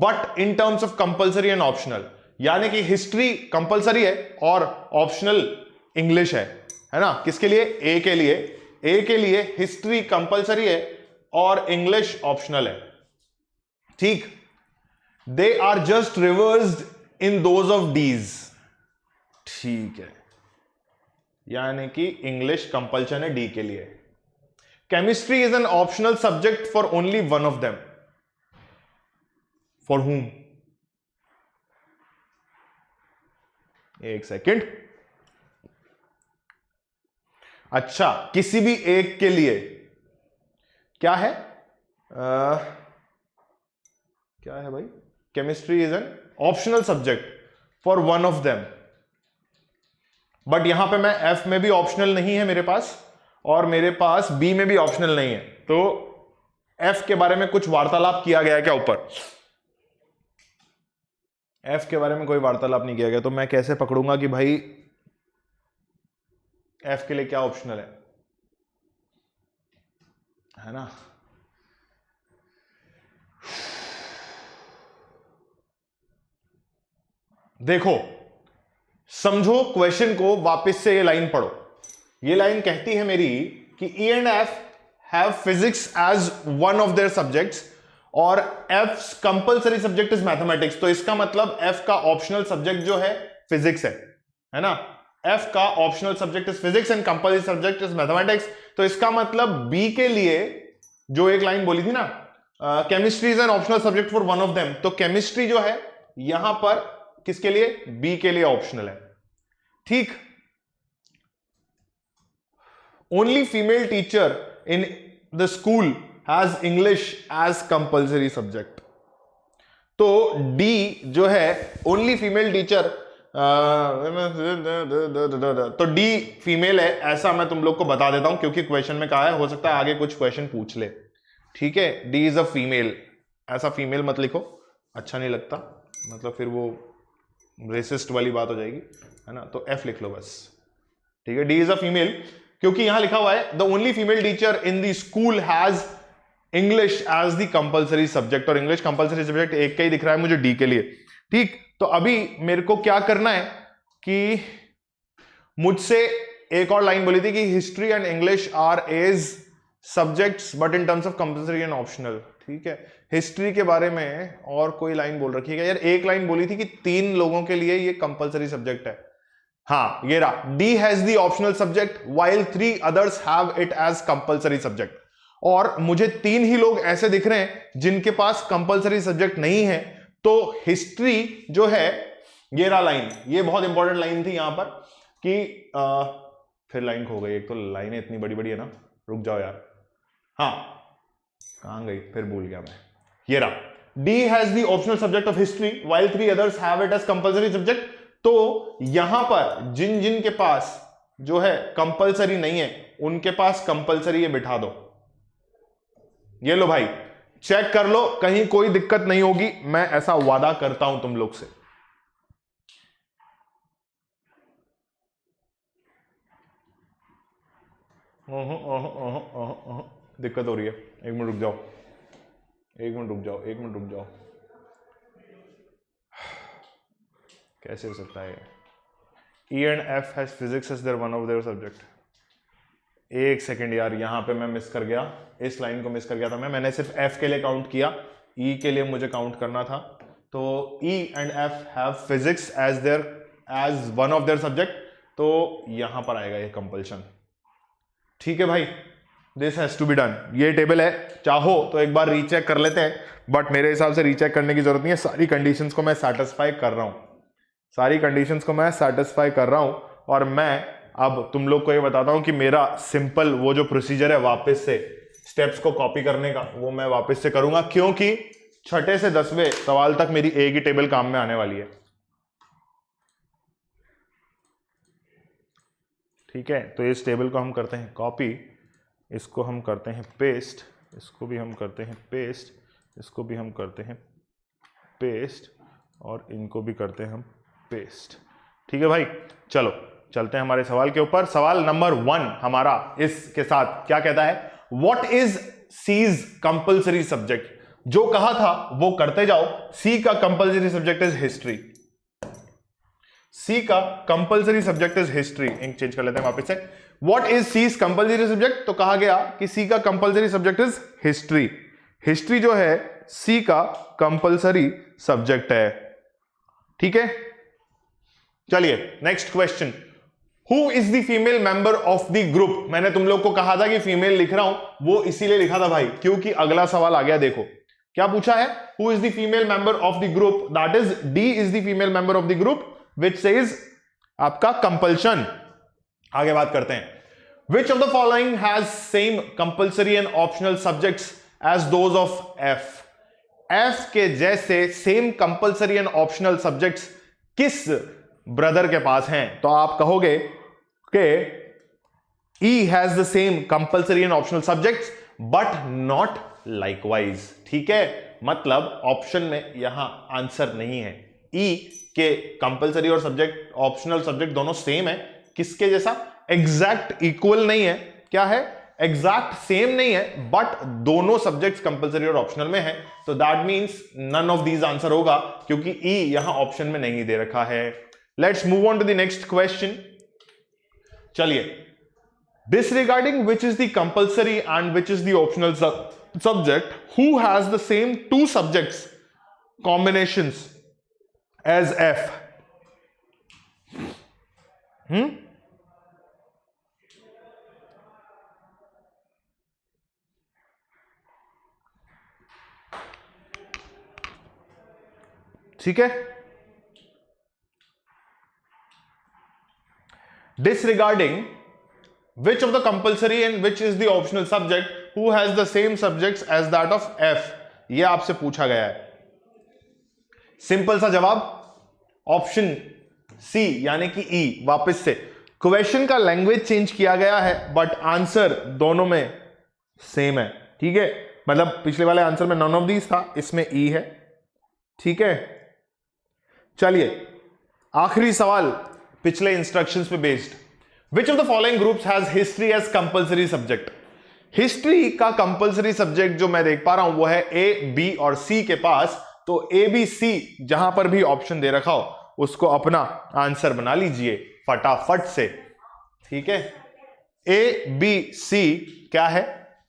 but in terms of compulsory and optional, यानी कि history compulsory है और optional English है ना? किसके लिए? ए के लिए। ए के लिए हिस्ट्री कंपलसरी है और इंग्लिश ऑप्शनल है। ठीक, they are just reversed in those of these. ठीक है, यानी कि इंग्लिश कंपल्शन है डी के लिए। Chemistry is an optional subject for only one of them. For हुम? एक सेकेंड, अच्छा किसी भी एक के लिए क्या है? क्या है भाई? Chemistry is an optional subject for one of them, but यहां पे मैं F में भी ऑप्शनल नहीं है मेरे पास, और मेरे पास B में भी ऑप्शनल नहीं है, तो F के बारे में कुछ वार्तालाप किया गया है क्या ऊपर? F के बारे में कोई वार्तालाप नहीं किया गया, तो मैं कैसे पकड़ूंगा कि भाई F के लिए क्या ऑप्शनल है ना? देखो समझो क्वेश्चन को, वापस से ये लाइन पढ़ो। ये लाइन कहती है मेरी कि E and F have physics as one of their subjects और F's compulsory subject is mathematics, तो इसका मतलब F का ऑप्शनल सब्जेक्ट जो है फिजिक्स है ना? F का optional subject is physics and compulsory subject is mathematics, तो इसका मतलब B के लिए जो एक लाइन बोली थी ना, chemistry is an optional subject for one of them, तो केमिस्ट्री जो है यहां पर किसके लिए? बी के लिए ऑप्शनल है। ठीक, only female teacher in the school has English as compulsory subject, तो डी जो है ओनली फीमेल टीचर, तो डी फीमेल है, ऐसा मैं तुम लोग को बता देता हूं क्योंकि क्वेश्चन में कहा है, हो सकता है आगे कुछ क्वेश्चन पूछ ले। ठीक है, डी इज अ फीमेल, ऐसा फीमेल मत लिखो, अच्छा नहीं लगता, मतलब फिर वो रेसिस्ट वाली बात हो जाएगी, है ना? तो एफ लिख लो बस। ठीक है, डी इज अ फीमेल, क्योंकि यहां लिखा हुआ है the only female teacher in the school has English as the compulsory subject, और इंग्लिश कंपलसरी सब्जेक्ट एक का ही दिख रहा है मुझे डी के लिए। ठीक, तो अभी मेरे को क्या करना है कि मुझसे एक और लाइन बोली थी कि history and English are as subjects but in terms of compulsory and optional. ठीक है, हिस्ट्री के बारे में और कोई लाइन बोल रखी है यार? एक लाइन बोली थी कि 3 लोगों के लिए ये कंपल्सरी सब्जेक्ट है। हाँ, ये रहा, D has the optional subject while 3 others have it as compulsory subject. और मुझे 3 ही लोग ऐसे दिख रहे हैं जिनके पास कंपल्सरी सब्जेक्ट नहीं है। तो हिस्ट्री जो है, ये रहा लाइन, ये बहुत इंपॉर्टेंट लाइन थी यहां पर कि फिर लाइन खो गई। एक तो लाइनें इतनी बड़ी बड़ी है ना, रुक जाओ यार। हाँ, कहां गई, फिर भूल गया मैं। ये रहा, D has the optional subject of history while 3 others have it as compulsory subject. तो यहां पर जिन जिन के पास जो है कंपल्सरी नहीं है, उनके पास कंपल्सरी ये बिठा दो। ये लो भाई, चेक कर लो, कहीं कोई दिक्कत नहीं होगी, मैं ऐसा वादा करता हूं तुम लोग से। दिक्कत हो रही है, एक मिनट रुक जाओ, एक मिनट रुक जाओ, एक मिनट रुक जाओ। कैसे हो सकता है? E and F has physics as their one of their subject। एक सेकेंड यार, यहां पे मैं मिस कर गया, इस लाइन को मिस कर गया था मैंने सिर्फ F के लिए काउंट किया, E के लिए मुझे काउंट करना था। तो E and F have physics as one of their subject, तो यहां पर आएगा ये कंपल्शन। ठीक है भाई, this has to be done. ये टेबल है, चाहो तो एक बार रीचेक कर लेते हैं, बट मेरे हिसाब से रीचेक करने की जरूरत नहीं है। सारी कंडीशंस को मैं सेटिस्फाई कर रहा हूं, सारी कंडीशंस को मैं सेटिस्फाई कर रहा हूं। और मैं अब तुम लोग को ये बताता हूं कि मेरा सिंपल वो जो प्रोसीजर है वापस से स्टेप्स को कॉपी करने का, वो मैं वापस से करूंगा, क्योंकि 6 से 10वें सवाल तक मेरी एक ही टेबल काम में आने वाली है। ठीक है, तो इस टेबल को हम करते हैं कॉपी, इसको हम करते हैं पेस्ट, इसको भी हम करते हैं पेस्ट, इसको भी हम करते हैं पेस्ट, और इनको भी करते हैं हम पेस्ट। ठीक है भाई, चलो चलते हैं हमारे सवाल के ऊपर। सवाल नंबर 1 हमारा इसके साथ क्या कहता है? What is C's compulsory subject? जो कहा था वो करते जाओ। सी का compulsory subject is history, C का compulsory subject is history. Ink change कर लेते हैं वापस से। What is C's compulsory subject? तो कहा गया कि सी का compulsory subject is history. History जो है सी का कंपल्सरी सब्जेक्ट है। ठीक है, चलिए next question. Who is the female member of the group? मैंने तुम लोग को कहा था कि फीमेल लिख रहा हूं, वो इसीलिए लिखा था भाई क्योंकि अगला सवाल आ गया। देखो क्या पूछा है, who is the female member of the group? That is D is the female member of the group which says आपका कंपल्शन। आगे बात करते हैं। Which of the following has same compulsory and optional subjects as those of F? F के जैसे same compulsory and optional subjects किस brother के पास हैं? तो आप कहोगे कि E has the same compulsory and optional subjects but not likewise। ठीक है, मतलब ऑप्शन में यहां आंसर नहीं है। E के कंपल्सरी और सब्जेक्ट ऑप्शनल सब्जेक्ट दोनों सेम है। किसके जैसा? एग्जैक्ट इक्वल नहीं है। क्या है? एग्जैक्ट सेम नहीं है, बट दोनों सब्जेक्ट्स कंपल्सरी और ऑप्शनल में है। तो that means none of these answer होगा क्योंकि E यहां ऑप्शन में नहीं दे रखा है। Let's move on to the next question. चलिए, disregarding which is the compulsory and which is the optional subject, who has the same 2 subjects combinations as F? ठीक है, disregarding which of the compulsory and which is the optional subject who has the same subjects as that of F? यह आपसे पूछा गया है। Simple सा जवाब option C यानी कि E। वापस से क्वेश्चन का लैंग्वेज चेंज किया गया है बट आंसर दोनों में सेम है। ठीक है, मतलब पिछले वाले आंसर में नन ऑफ दीज था, इसमें E है। ठीक है, चलिए आखिरी सवाल पिछले इंस्ट्रक्शंस पे based. Which of the following groups has history as compulsory subject? History का कंपल्सरी सब्जेक्ट जो मैं देख पा रहा हूं वो है A, B और C के पास। तो A, B, C जहां पर भी ऑप्शन दे रखा हो उसको अपना आंसर बना लीजिए फटाफट से। ठीक है, ए बी सी क्या है?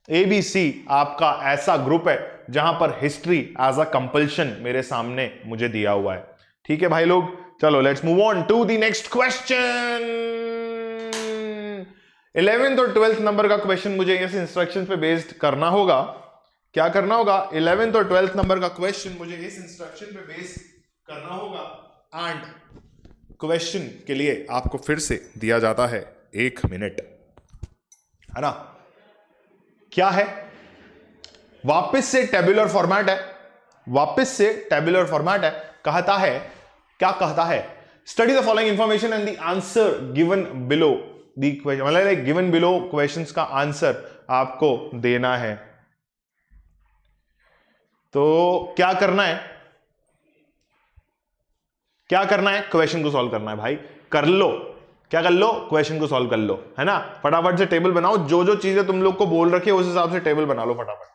ए बी सी आपका ऐसा ग्रुप है जहां पर हिस्ट्री एज अ कंपल्शन मेरे सामने मुझे दिया हुआ है। ठीक है भाई लोग, चलो let's move on to the next question. 11th और 12th नंबर का क्वेश्चन मुझे इस इंस्ट्रक्शन पे बेस्ड करना होगा। क्या करना होगा? 11th और 12th नंबर का क्वेश्चन मुझे इस इंस्ट्रक्शन पे बेस्ड करना होगा। एंड क्वेश्चन के लिए आपको फिर से दिया जाता है 1 मिनट, है ना? क्या है? वापस से टेबुलर फॉर्मेट है, वापस से टेबुलर फॉर्मेट है। कहता है, क्या कहता है? Study the following information and the answer given below the question, मतलब गिवन बिलो क्वेश्चंस का आंसर आपको देना है। तो क्या करना है? क्या करना है? क्वेश्चन को सॉल्व करना है भाई। कर लो, क्या कर लो? क्वेश्चन को सॉल्व कर लो, है ना? फटाफट से टेबल बनाओ, जो जो चीजें तुम लोग को बोल रखी है उस हिसाब से टेबल बना लो फटाफट।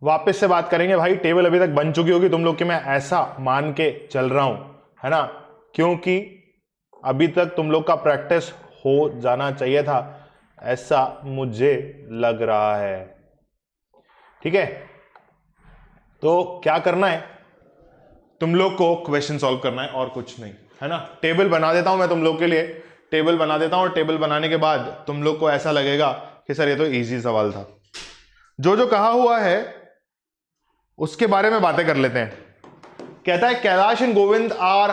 वापस से बात करेंगे भाई। टेबल अभी तक बन चुकी होगी तुम लोग की, मैं ऐसा मान के चल रहा हूं, है ना? क्योंकि अभी तक तुम लोग का प्रैक्टिस हो जाना चाहिए था, ऐसा मुझे लग रहा है। ठीक है, तो क्या करना है? तुम लोग को क्वेश्चन सॉल्व करना है और कुछ नहीं, है ना? टेबल बना देता हूं मैं तुम लोग के लिए, टेबल बना देता हूं, और टेबल बनाने के बाद तुम लोग को ऐसा लगेगा कि सर ये तो इजी सवाल था। जो जो कहा हुआ है उसके बारे में बातें कर लेते हैं। कहता है Kailash and Govind are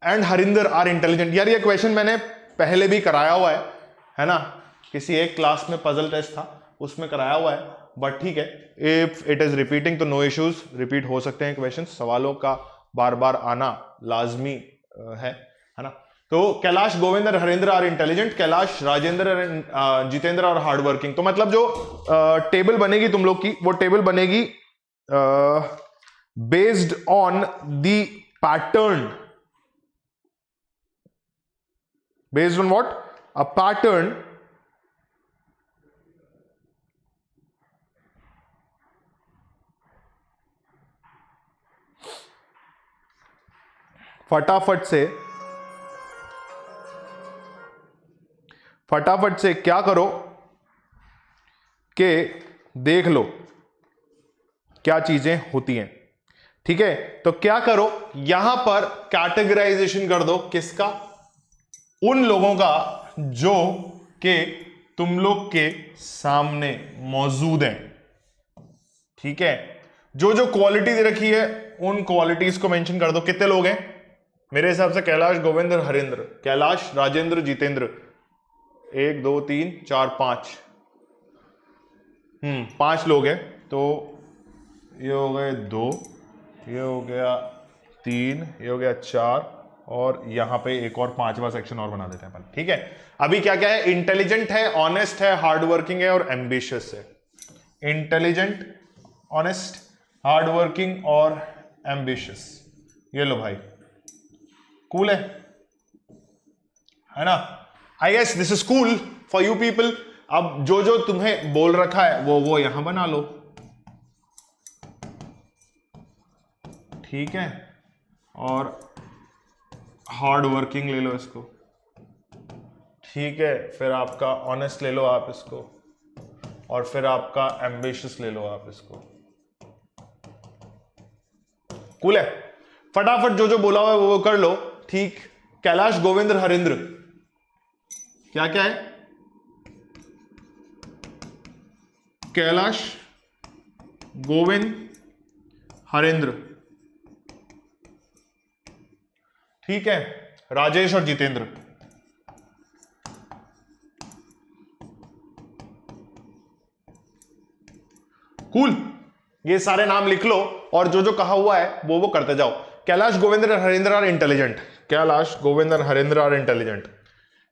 and Harinder are intelligent. यार ये क्वेश्चन मैंने पहले भी कराया हुआ है ना? किसी एक क्लास में पजल टेस्ट था उसमें कराया हुआ है, बट ठीक है, इफ इट इज रिपीटिंग तो नो इश्यूज, रिपीट हो सकते हैं क्वेश्चन। सवालों का बार बार आना लाजमी है ना? तो कैलाश गोविंद और हरिंद्र आर इंटेलिजेंट, कैलाश राजेंद्र जितेंद्र और हार्ड वर्किंग। तो मतलब जो टेबल बनेगी तुम लोग की, वो टेबल बनेगी based on the pattern, based on what? A pattern फटाफट से क्या करो कि देख लो क्या चीजें होती हैं। ठीक है, तो क्या करो, यहां पर कैटेगराइजेशन कर दो। किसका? उन लोगों का जो कि तुम लोग के सामने मौजूद हैं। ठीक है, जो जो क्वालिटी दे रखी है उन क्वालिटीज को मेंशन कर दो। कितने लोग हैं मेरे हिसाब से? कैलाश गोविंद हरिंद्र, कैलाश राजेंद्र जितेंद्र, 1 2 3 4 5, 5 लोग हैं। तो ये हो गए 2, ये हो गया 3, ये हो गया 4, और यहां पे एक और 5वां सेक्शन और बना देते हैं अपन, ठीक है। अभी क्या क्या है, इंटेलिजेंट है, ऑनेस्ट है, हार्ड वर्किंग है और एम्बिशियस है। इंटेलिजेंट, ऑनेस्ट, हार्ड वर्किंग और एम्बिशियस, ये लो भाई, कूल है ना। I guess this is cool for you people. अब जो जो तुम्हें बोल रखा है वो यहां बना लो, ठीक है। और हार्ड वर्किंग ले लो इसको, ठीक है। फिर आपका ऑनेस्ट ले लो आप इसको, और फिर आपका एम्बिशियस ले लो आप इसको। कूल है। फटाफट जो जो बोला हुआ है वो कर लो, ठीक। कैलाश गोविंद्र हरेंद्र, क्या क्या है, कैलाश गोविंद हरेंद्र, ठीक है। राजेश और जितेंद्र, कूल। ये सारे नाम लिख लो और जो जो कहा हुआ है वो करते जाओ। Kailash Govindra Harendra are intelligent, Kailash Govindra Harendra are intelligent.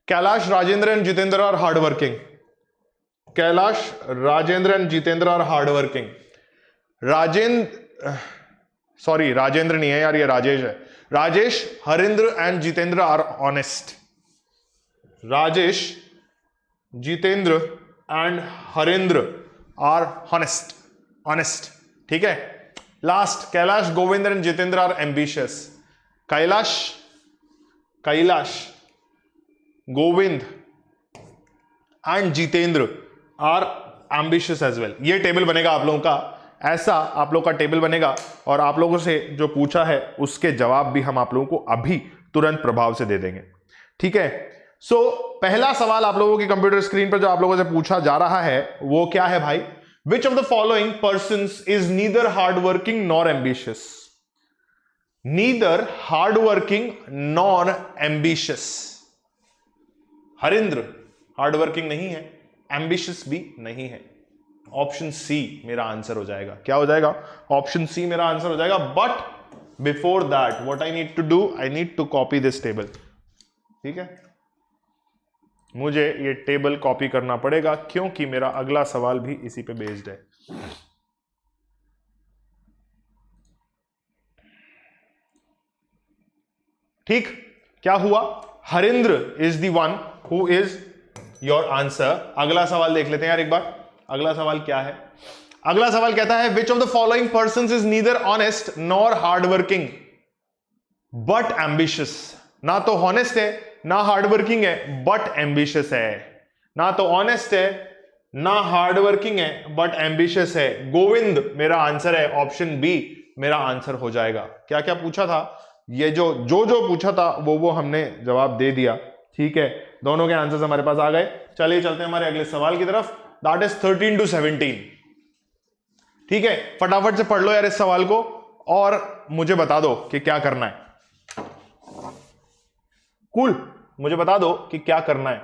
Kailash Rajendra and Jitendra are hard working, Kailash Rajendra and Jitendra are hard working. Rajendra, sorry Rajendra नहीं है यार, ये राजेश है। Rajesh, Harendra and Jitendra are honest, Rajesh, Jitendra and Harendra are honest, honest, ठीक है। Last, Kailash Govindra and Jitendra are ambitious. Kailash, Kailash Govind and Jitendra are ambitious as well. ये टेबल बनेगा आप लोगों का, ऐसा आप लोग का टेबल बनेगा, और आप लोगों से जो पूछा है उसके जवाब भी हम आप लोगों को अभी तुरंत प्रभाव से दे देंगे, ठीक है। सो पहला सवाल आप लोगों की कंप्यूटर स्क्रीन पर जो आप लोगों से पूछा जा रहा है वो क्या है भाई, which of the following persons is neither hard working nor ambitious. Neither hard working nor ambitious. Harinder hard working नहीं है, एम्बिशियस भी नहीं है। ऑप्शन सी मेरा आंसर हो जाएगा। क्या हो जाएगा, ऑप्शन सी मेरा आंसर हो जाएगा। But before that what I need to do, I need to copy this table, ठीक है। मुझे ये टेबल कॉपी करना पड़ेगा क्योंकि मेरा अगला सवाल भी इसी पे बेस्ड है। ठीक, क्या हुआ, Harinder is the one who is your answer. अगला सवाल देख लेते हैं यार एक बार। अगला सवाल क्या है, अगला सवाल कहता है which of the following persons is neither honest nor hard working but ambitious. ना तो हॉनेस्ट है ना हार्ड वर्किंग है बट एम्बिशियस है, ना तो ऑनेस्ट है ना हार्ड वर्किंग है बट एम्बिशियस है। गोविंद मेरा आंसर है, ऑप्शन बी मेरा आंसर हो जाएगा। क्या क्या पूछा था, ये जो पूछा था वो हमने जवाब दे दिया, ठीक है। दोनों के आंसर्स हमारे पास आ गए। चलिए चलते हैं हमारे अगले सवाल की तरफ, दैट इज 13 to 17, ठीक है। फटाफट से पढ़ लो यार इस सवाल को और मुझे बता दो कि क्या करना है। कूल, मुझे बता दो कि क्या करना है।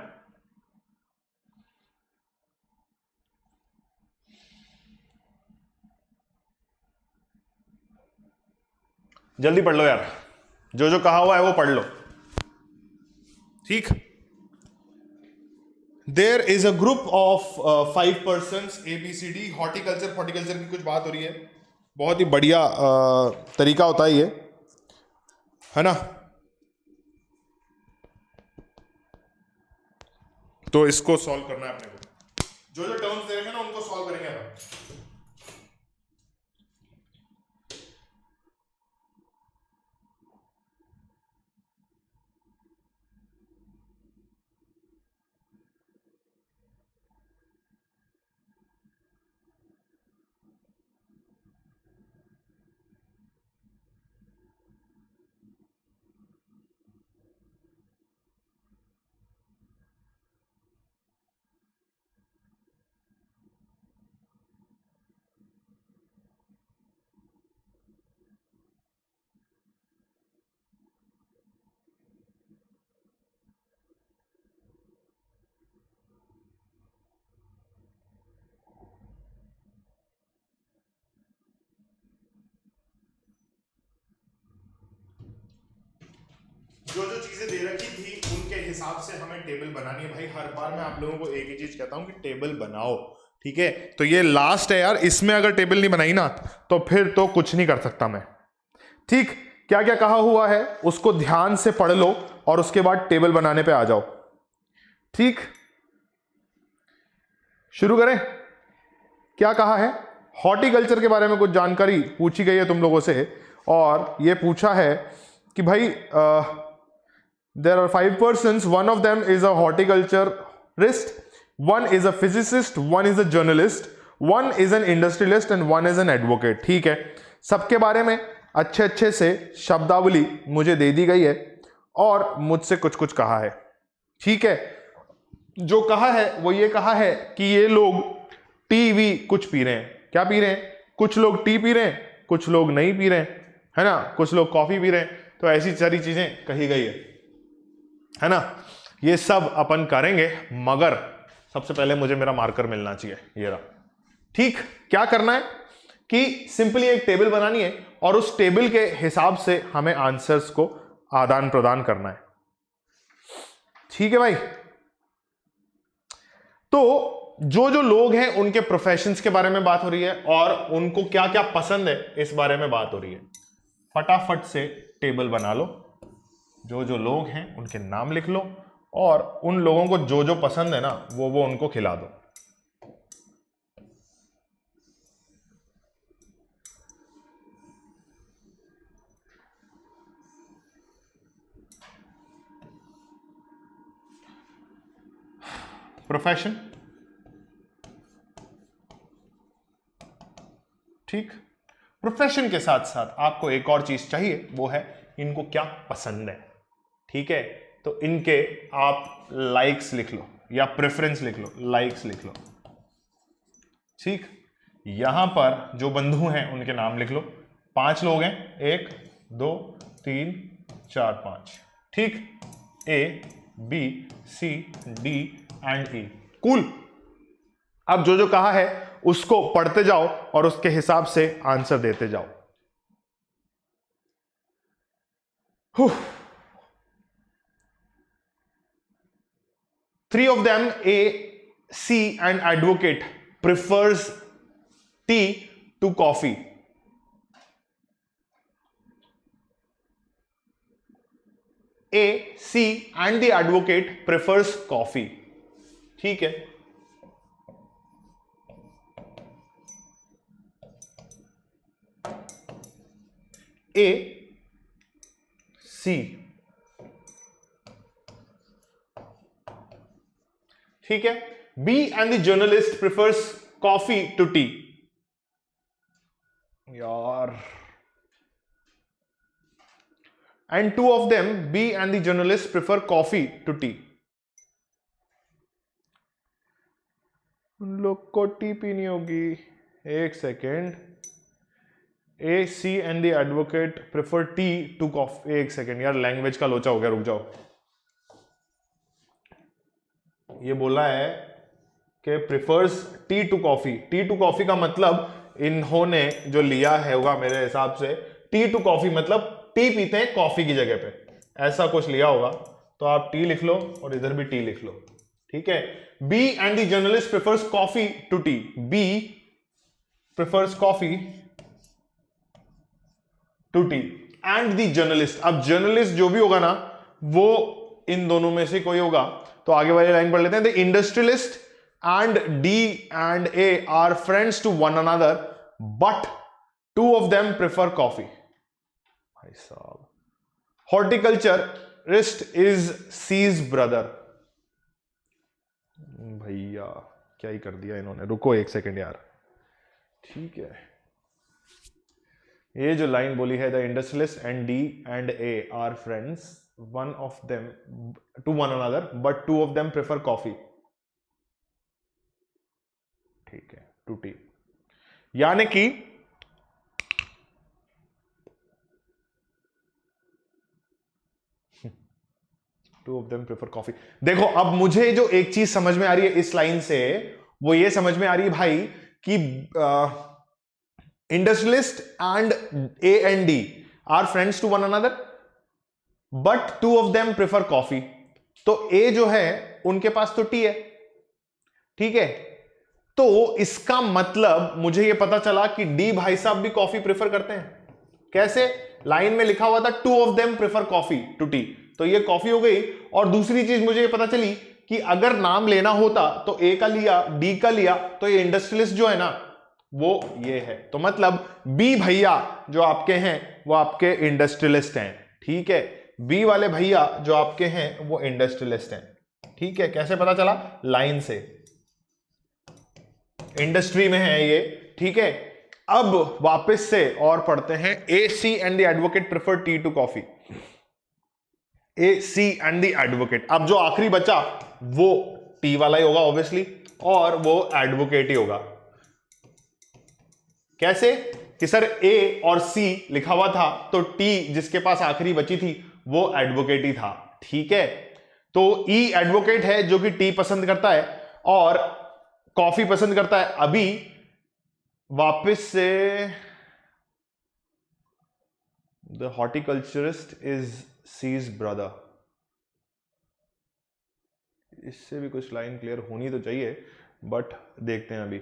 जल्दी पढ़ लो यार, जो जो कहा हुआ है वो पढ़ लो, ठीक। There is a group of 5 persons ABCD, horticulture की कुछ बात हो रही है। बहुत ही बढ़िया तरीका होता है ये, है ना। तो इसको सॉल्व करना है अपने को, जो जो टर्म्स दे रखे हैं ना उनको सॉल्व करेंगे अपन। जो जो चीजें दे रखी थी उनके हिसाब से हमें टेबल बनानी है। भाई हर बार मैं आप लोगों को एक ही चीज कहता हूं कि टेबल बनाओ, ठीक है। तो ये लास्ट है यार, इसमें अगर टेबल नहीं बनाई ना तो फिर तो कुछ नहीं कर सकता मैं, ठीक। क्या क्या कहा हुआ है उसको ध्यान से पढ़ लो और उसके बाद टेबल बनाने पे आ जाओ, ठीक। शुरू करें। क्या कहा है, हॉर्टिकल्चर के बारे में कुछ जानकारी पूछी गई है तुम लोगों से, और ये पूछा है कि भाई there are 5 persons, one of them is a horticulturist, one is a physicist, one is a journalist, one is an industrialist and one is an advocate, ठीक है। सबके बारे में अच्छे अच्छे से शब्दावली मुझे दे दी गई है और मुझसे कुछ कुछ कहा है, ठीक है। जो कहा है वो ये कहा है कि ये लोग टी वी कुछ पी रहे हैं। क्या पी रहे हैं, कुछ लोग टी पी रहे हैं, कुछ लोग नहीं पी रहे हैं, है ना, कुछ लोग कॉफी पी रहे हैं। तो ऐसी सारी चीजें कही गई है ना। ये सब अपन करेंगे, मगर सबसे पहले मुझे मेरा मार्कर मिलना चाहिए, ये रहा, ठीक। क्या करना है कि सिंपली एक टेबल बनानी है और उस टेबल के हिसाब से हमें आंसर्स को आदान प्रदान करना है, ठीक है भाई। तो जो जो लोग हैं उनके प्रोफेशंस के बारे में बात हो रही है और उनको क्या क्या पसंद है इस बारे में बात हो रही है। फटाफट से टेबल बना लो, जो जो लोग हैं उनके नाम लिख लो और उन लोगों को जो जो पसंद है ना वो उनको खिला दो। प्रोफेशन, ठीक। प्रोफेशन के साथ साथ आपको एक और चीज चाहिए, वो है इनको क्या पसंद है, ठीक है। तो इनके आप लाइक्स लिख लो या प्रेफरेंस लिख लो, लाइक्स लिख लो, ठीक। यहां पर जो बंधु हैं उनके नाम लिख लो। 5 लोग हैं, 1 2 3 4 5, ठीक। A B C D and E, cool. अब जो जो कहा है उसको पढ़ते जाओ और उसके हिसाब से आंसर देते जाओ। 3 of them, A, C and advocate, prefers tea to coffee. A, C and the advocate prefers coffee, ठीक है। A, C, ठीक है। B and the journalist prefers coffee to tea. यार, and 2 of them, B and the journalist prefer coffee to tea. उन लोग को T पीनी होगी। एक second, A C and the advocate prefer tea to coffee. एक सेकेंड यार, language का लोचा हो गया, रुक जाओ। ये बोला है कि prefers tea to coffee. Tea to coffee का मतलब इन्होंने जो लिया है होगा मेरे हिसाब से, टी टू कॉफी मतलब टी पीते हैं कॉफी की जगह पे, ऐसा कुछ लिया होगा। तो आप टी लिख लो और इधर भी टी लिख लो, ठीक है। B and the journalist prefers coffee to tea. B prefers coffee to tea and the journalist. अब जर्नलिस्ट जो भी होगा ना वो इन दोनों में से कोई होगा। तो आगे वाली लाइन पढ़ लेते हैं। The industrialist and D and A are friends to one another but 2 of them prefer coffee. भाई साहब, हॉर्टिकल्चरिस्ट इज सीज ब्रदर। भैया क्या ही कर दिया इन्होंने, रुको एक सेकेंड यार, ठीक है। ये जो लाइन बोली है, the industrialist and D and A are friends one of them to one another but 2 of them prefer coffee, ठीक है, टू टी। यानी कि two of them prefer coffee. देखो अब मुझे जो एक चीज समझ में आ रही है इस लाइन से, वो ये समझ में आ रही है भाई कि industrialist and A and D are friends to one another. But two of them prefer coffee. तो ए जो है उनके पास तो टी है, ठीक है, तो इसका मतलब मुझे यह पता चला कि डी भाई साहब भी कॉफी प्रेफर करते हैं। कैसे? लाइन में लिखा हुआ था two of them prefer coffee to tea, तो ये कॉफी हो गई। और दूसरी चीज मुझे ये पता चली कि अगर नाम लेना होता तो ए का लिया, डी का लिया, तो ये इंडस्ट्रियलिस्ट जो है ना वो ये है, तो मतलब बी भैया जो आपके हैं वो आपके इंडस्ट्रियलिस्ट हैं, ठीक है, बी वाले भैया जो आपके हैं वो इंडस्ट्रियलिस्ट हैं, ठीक है। कैसे पता चला? लाइन से, इंडस्ट्री में है ये, ठीक है। अब वापस से और पढ़ते हैं, A C and the advocate prefer tea to coffee. A C and the advocate, अब जो आखिरी बचा वो टी वाला ही होगा ऑब्वियसली, और वो एडवोकेट ही होगा। कैसे? कि सर ए और सी लिखा हुआ था तो टी जिसके पास आखिरी बची थी वो एडवोकेट ही था, ठीक है। तो ई एडवोकेट है जो कि टी पसंद करता है और कॉफी पसंद करता है। अभी वापस से the horticulturist is C's brother, इससे भी कुछ लाइन क्लियर होनी तो चाहिए, बट देखते हैं अभी।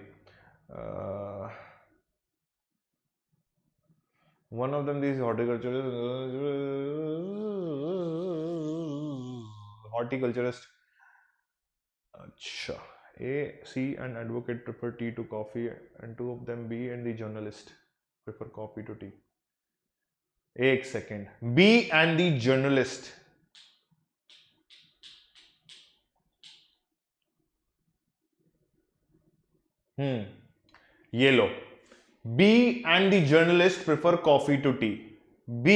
One of them this horticulturist, अच्छा, A, C and advocate prefer tea to coffee, and two of them, B and the journalist, prefer coffee to tea. एक second, B and the journalist, ये लो, B and the journalist prefer coffee to tea. B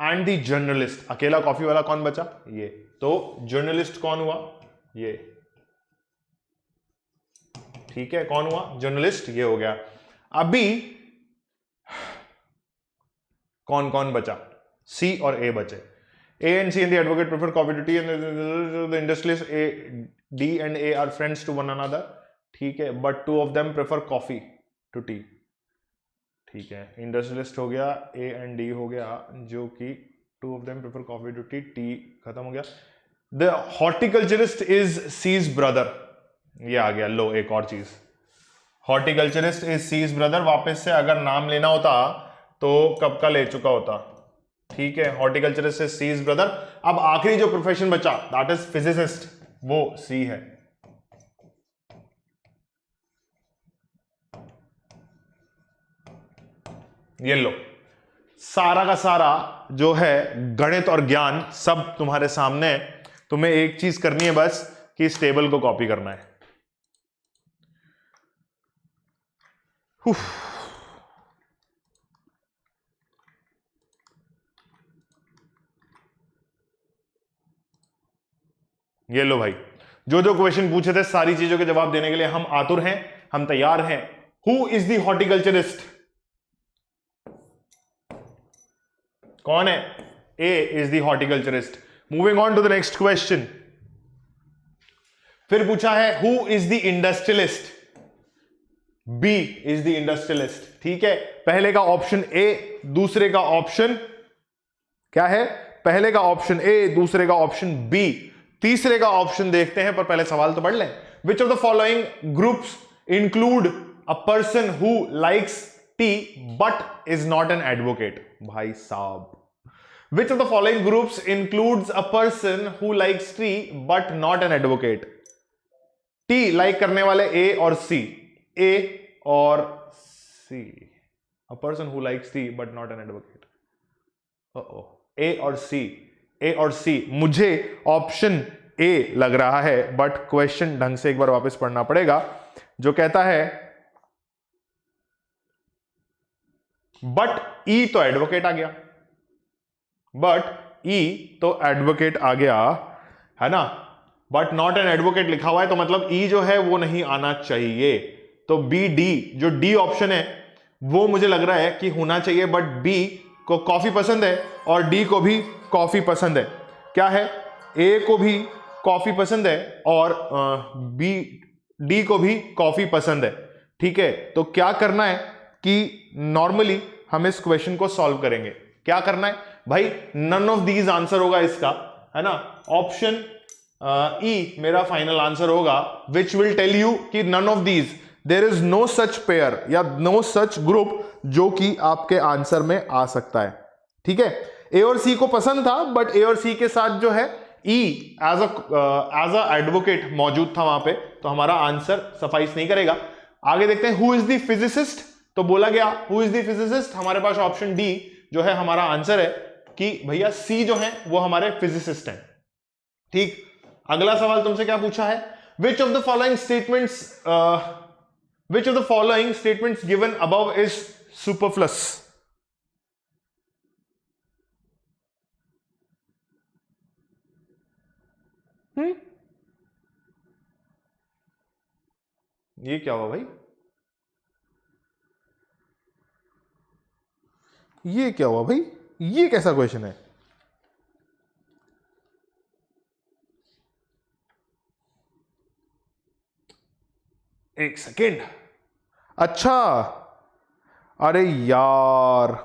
and the journalist, अकेला coffee वाला कौन बचा? ये, तो journalist कौन हुआ? ये, ठीक है, कौन हुआ? जर्नलिस्ट, ये हो गया। अभी कौन कौन बचा? सी और ए बचे। A and C and the advocate prefer coffee to tea and the industrialist A D and A are friends to one another, ठीक है, but two of them prefer coffee to tea, ठीक है। Industrialist हो गया, ए and D हो गया, जो कि two of them prefer coffee to tea, tea खत्म हो गया। The horticulturist is C's brother, ये आ गया। लो एक और चीज, हॉर्टिकल्चरिस्ट इज सीज ब्रदर, वापस से अगर नाम लेना होता तो कब का ले चुका होता, ठीक है। Horticulturist is C's brother. अब आखिरी जो प्रोफेशन बचा दैट इज फिजिसिस्ट, वो सी है। ये लो, सारा का सारा जो है गणित और ज्ञान सब तुम्हारे सामने है। तुम्हें एक चीज करनी है बस कि इस टेबल को कॉपी करना है। ये लो भाई, जो जो क्वेश्चन पूछे थे सारी चीजों के जवाब देने के लिए हम आतुर हैं, हम तैयार हैं। Who is the horticulturist? कौन है? A is the horticulturist. Moving on to the next question. फिर पूछा है who is the industrialist? B is the industrialist, ठीक है। पहले का ऑप्शन ए, दूसरे का ऑप्शन क्या है? पहले का ऑप्शन ए, दूसरे का ऑप्शन बी, तीसरे का ऑप्शन देखते हैं, पर पहले सवाल तो पढ़ लें। Which of the following groups include a person who likes tea but is not an advocate? भाई साहब, which of the following groups includes a person who likes tea but not an advocate? Tea like करने वाले A और C, A और C, a person who likes tea but not an advocate. A और C, A और सी, मुझे option A लग रहा है, बट क्वेश्चन ढंग से एक बार वापस पढ़ना पड़ेगा, जो कहता है बट ई तो एडवोकेट आ गया, बट ई तो एडवोकेट आ गया है ना, बट नॉट एन एडवोकेट लिखा हुआ है, तो मतलब ई जो है वो नहीं आना चाहिए। तो बी डी, जो डी ऑप्शन है वो मुझे लग रहा है कि होना चाहिए, बट बी को कॉफी पसंद है और डी को भी कॉफी पसंद है। क्या है? ए को भी कॉफी पसंद है और बी, डी को भी कॉफी पसंद है, ठीक है। तो क्या करना है कि नॉर्मली हम इस क्वेश्चन को सॉल्व करेंगे। क्या करना है? भाई नन ऑफ दीज आंसर होगा इसका, है ना। ऑप्शन ई मेरा फाइनल आंसर होगा, विच विल टेल यू कि none of these, there is no such pair या नो सच ग्रुप जो कि आपके आंसर में आ सकता है। ठीक है, ए और सी को पसंद था, बट ए और सी के साथ जो है ई एज अ एडवोकेट मौजूद था वहां पे, तो हमारा आंसर सफाइस नहीं करेगा। आगे देखते हैं, हु इज द फिजिसिस्ट, तो बोला गया हु इज द फिजिसिस्ट, हमारे पास ऑप्शन डी जो है हमारा आंसर है कि भैया सी जो है वो हमारे फिजिसिस्ट हैं। ठीक, अगला सवाल तुमसे क्या पूछा है, which of the following statements given above is superfluous. ये क्या हुआ भाई, ये क्या हुआ भाई, ये कैसा क्वेश्चन है। एक सेकेंड, अच्छा, अरे यार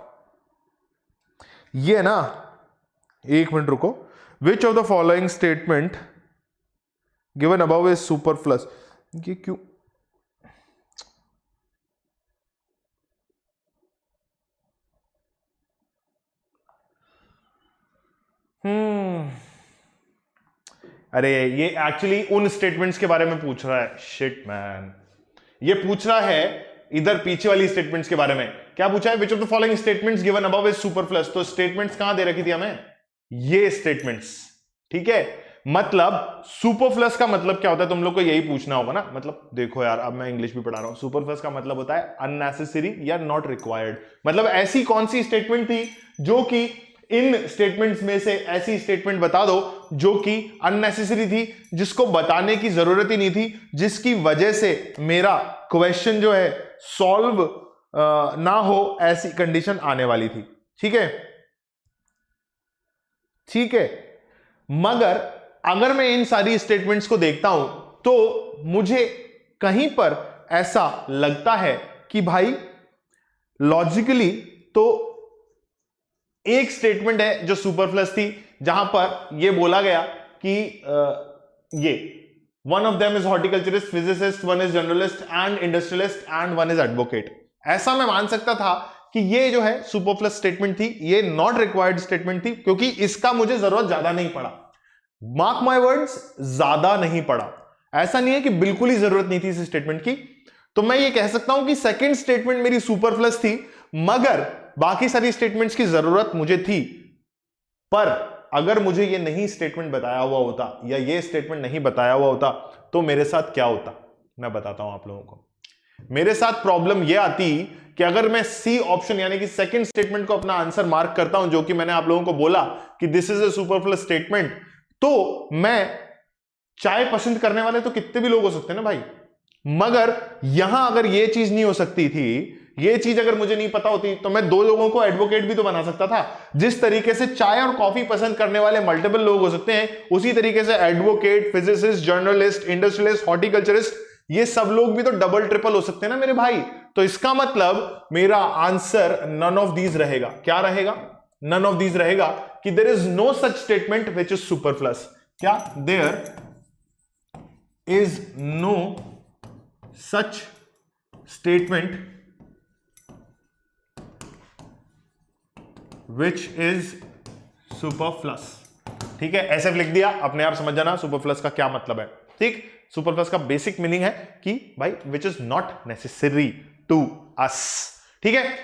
ये ना, एक मिनट रुको, which of the following statement given above is superfluous, ये क्यों, अरे ये एक्चुअली उन स्टेटमेंट्स के बारे में पूछ रहा है, शिट मैन, ये पूछ रहा है इधर पीछे वाली स्टेटमेंट्स के बारे में। क्या पूछा है, which of the following statements given above is superfluous, तो स्टेटमेंट्स कहां दे रखी थी हमें, ये स्टेटमेंट्स। ठीक है, मतलब सुपरफ्लस का मतलब क्या होता है, तुम लोग को यही पूछना होगा ना। मतलब देखो यार, अब मैं इंग्लिश भी पढ़ा रहा हूं, सुपरफ्लस का मतलब होता है अननेसेसरी या नॉट रिक्वायर्ड। मतलब ऐसी कौन सी स्टेटमेंट थी जो कि इन स्टेटमेंट्स में से ऐसी स्टेटमेंट बता दो जो कि अननेसेसरी थी, जिसको बताने की जरूरत ही नहीं थी, जिसकी वजह से मेरा क्वेश्चन जो है सॉल्व ना हो, ऐसी कंडीशन आने वाली थी। ठीक है, ठीक है, मगर अगर मैं इन सारी स्टेटमेंट्स को देखता हूं तो मुझे कहीं पर ऐसा लगता है कि भाई लॉजिकली तो एक स्टेटमेंट है जो सुपरफ्लस थी, जहां पर यह बोला गया कि ये one of them is horticulturist, physicist, one is journalist and industrialist and one is advocate. ऐसा मैं मान सकता था कि ये जो है सुपरफ्लस स्टेटमेंट थी, ये नॉट रिक्वायर्ड स्टेटमेंट थी, क्योंकि इसका मुझे जरूरत ज्यादा नहीं पड़ा। मार्क माय वर्ड्स, ज्यादा नहीं पड़ा। ऐसा नहीं है कि बिल्कुल ही जरूरत नहीं थी इस स्टेटमेंट की। तो मैं ये कह सकता हूं कि सेकंड स्टेटमेंट मेरी सुपरफ्लस थी, मगर बाकी सारी स्टेटमेंट्स की जरूरत मुझे थी। पर अगर मुझे ये नहीं स्टेटमेंट बताया हुआ होता या ये स्टेटमेंट नहीं बताया हुआ होता तो मेरे साथ क्या होता, मैं बताता हूं आप लोगों को। मेरे साथ प्रॉब्लम ये आती कि अगर मैं सी ऑप्शन यानी कि सेकंड स्टेटमेंट को अपना आंसर मार्क करता हूं, जो कि मैंने आप लोगों को बोला कि दिस इज अ सुपरफ्लस स्टेटमेंट, तो मैं, चाय पसंद करने वाले तो कितने भी लोग हो सकते हैं ना भाई, मगर यहां अगर ये चीज नहीं हो सकती थी, ये चीज अगर मुझे नहीं पता होती, तो मैं दो लोगों को एडवोकेट भी तो बना सकता था। जिस तरीके से चाय और कॉफी पसंद करने वाले मल्टीपल लोग हो सकते हैं, उसी तरीके से advocate, physicist, journalist, industrialist, horticulturist, ये सब लोग भी तो डबल ट्रिपल हो सकते हैं ना मेरे भाई। तो इसका मतलब मेरा आंसर नन ऑफ दीज रहेगा। क्या रहेगा, नन ऑफ दीज रहेगा कि there is no such statement which is superfluous. क्या, there is no such statement which is superfluous. ठीक है, ऐसे लिख दिया, अपने आप समझ जाना सुपरफ्लस का क्या मतलब है। ठीक, सुपरफ्लस का बेसिक मीनिंग है कि भाई which is not necessary to us. ठीक है,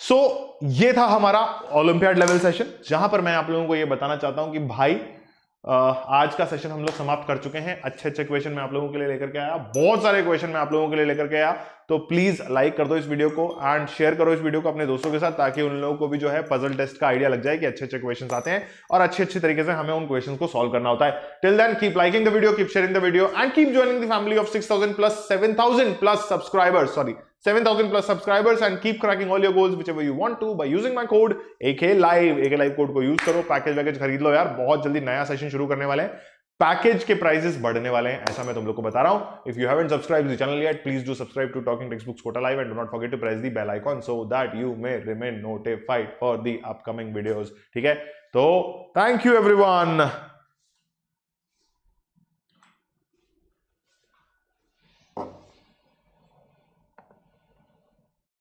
सो ये था हमारा ओलंपियाड लेवल सेशन, जहां पर मैं आप लोगों को ये बताना चाहता हूं कि भाई आज का सेशन हम लोग समाप्त कर चुके हैं। अच्छे अच्छे क्वेश्चन मैं आप लोगों के लिए लेकर के आया, बहुत सारे क्वेश्चन मैं आप लोगों के लिए लेकर के आया। तो प्लीज लाइक कर दो इस वीडियो को एंड शेयर करो इस वीडियो को अपने दोस्तों के साथ, ताकि उन लोगों को भी जो है पजल टेस्ट का आइडिया लग जाए कि अच्छे अच्छे क्वेश्चन आते हैं और अच्छे अच्छे तरीके से हमें उन क्वेश्चन को सॉल्व करना होता है। Till then keep liking the video, keep sharing the video and keep joining the family of 6000 plus 7000 plus subscribers, sorry 7000 plus subscribers, and keep cracking all your goals whichever you want to by using my code AK Live। AK Live code को use करो, package वैकेज खरीद लो यार, बहुत जल्दी नया session शुरू करने वाले हैं। पैकेज के प्राइसेस बढ़ने वाले हैं, ऐसा मैं तुम लोग को बता रहा हूं। If you haven't subscribe the channel yet, please do subscribe to talking text Kota live and do not forget to press the bell icon so that you may remain notified for the upcoming videos. ठीक है, तो thank you everyone.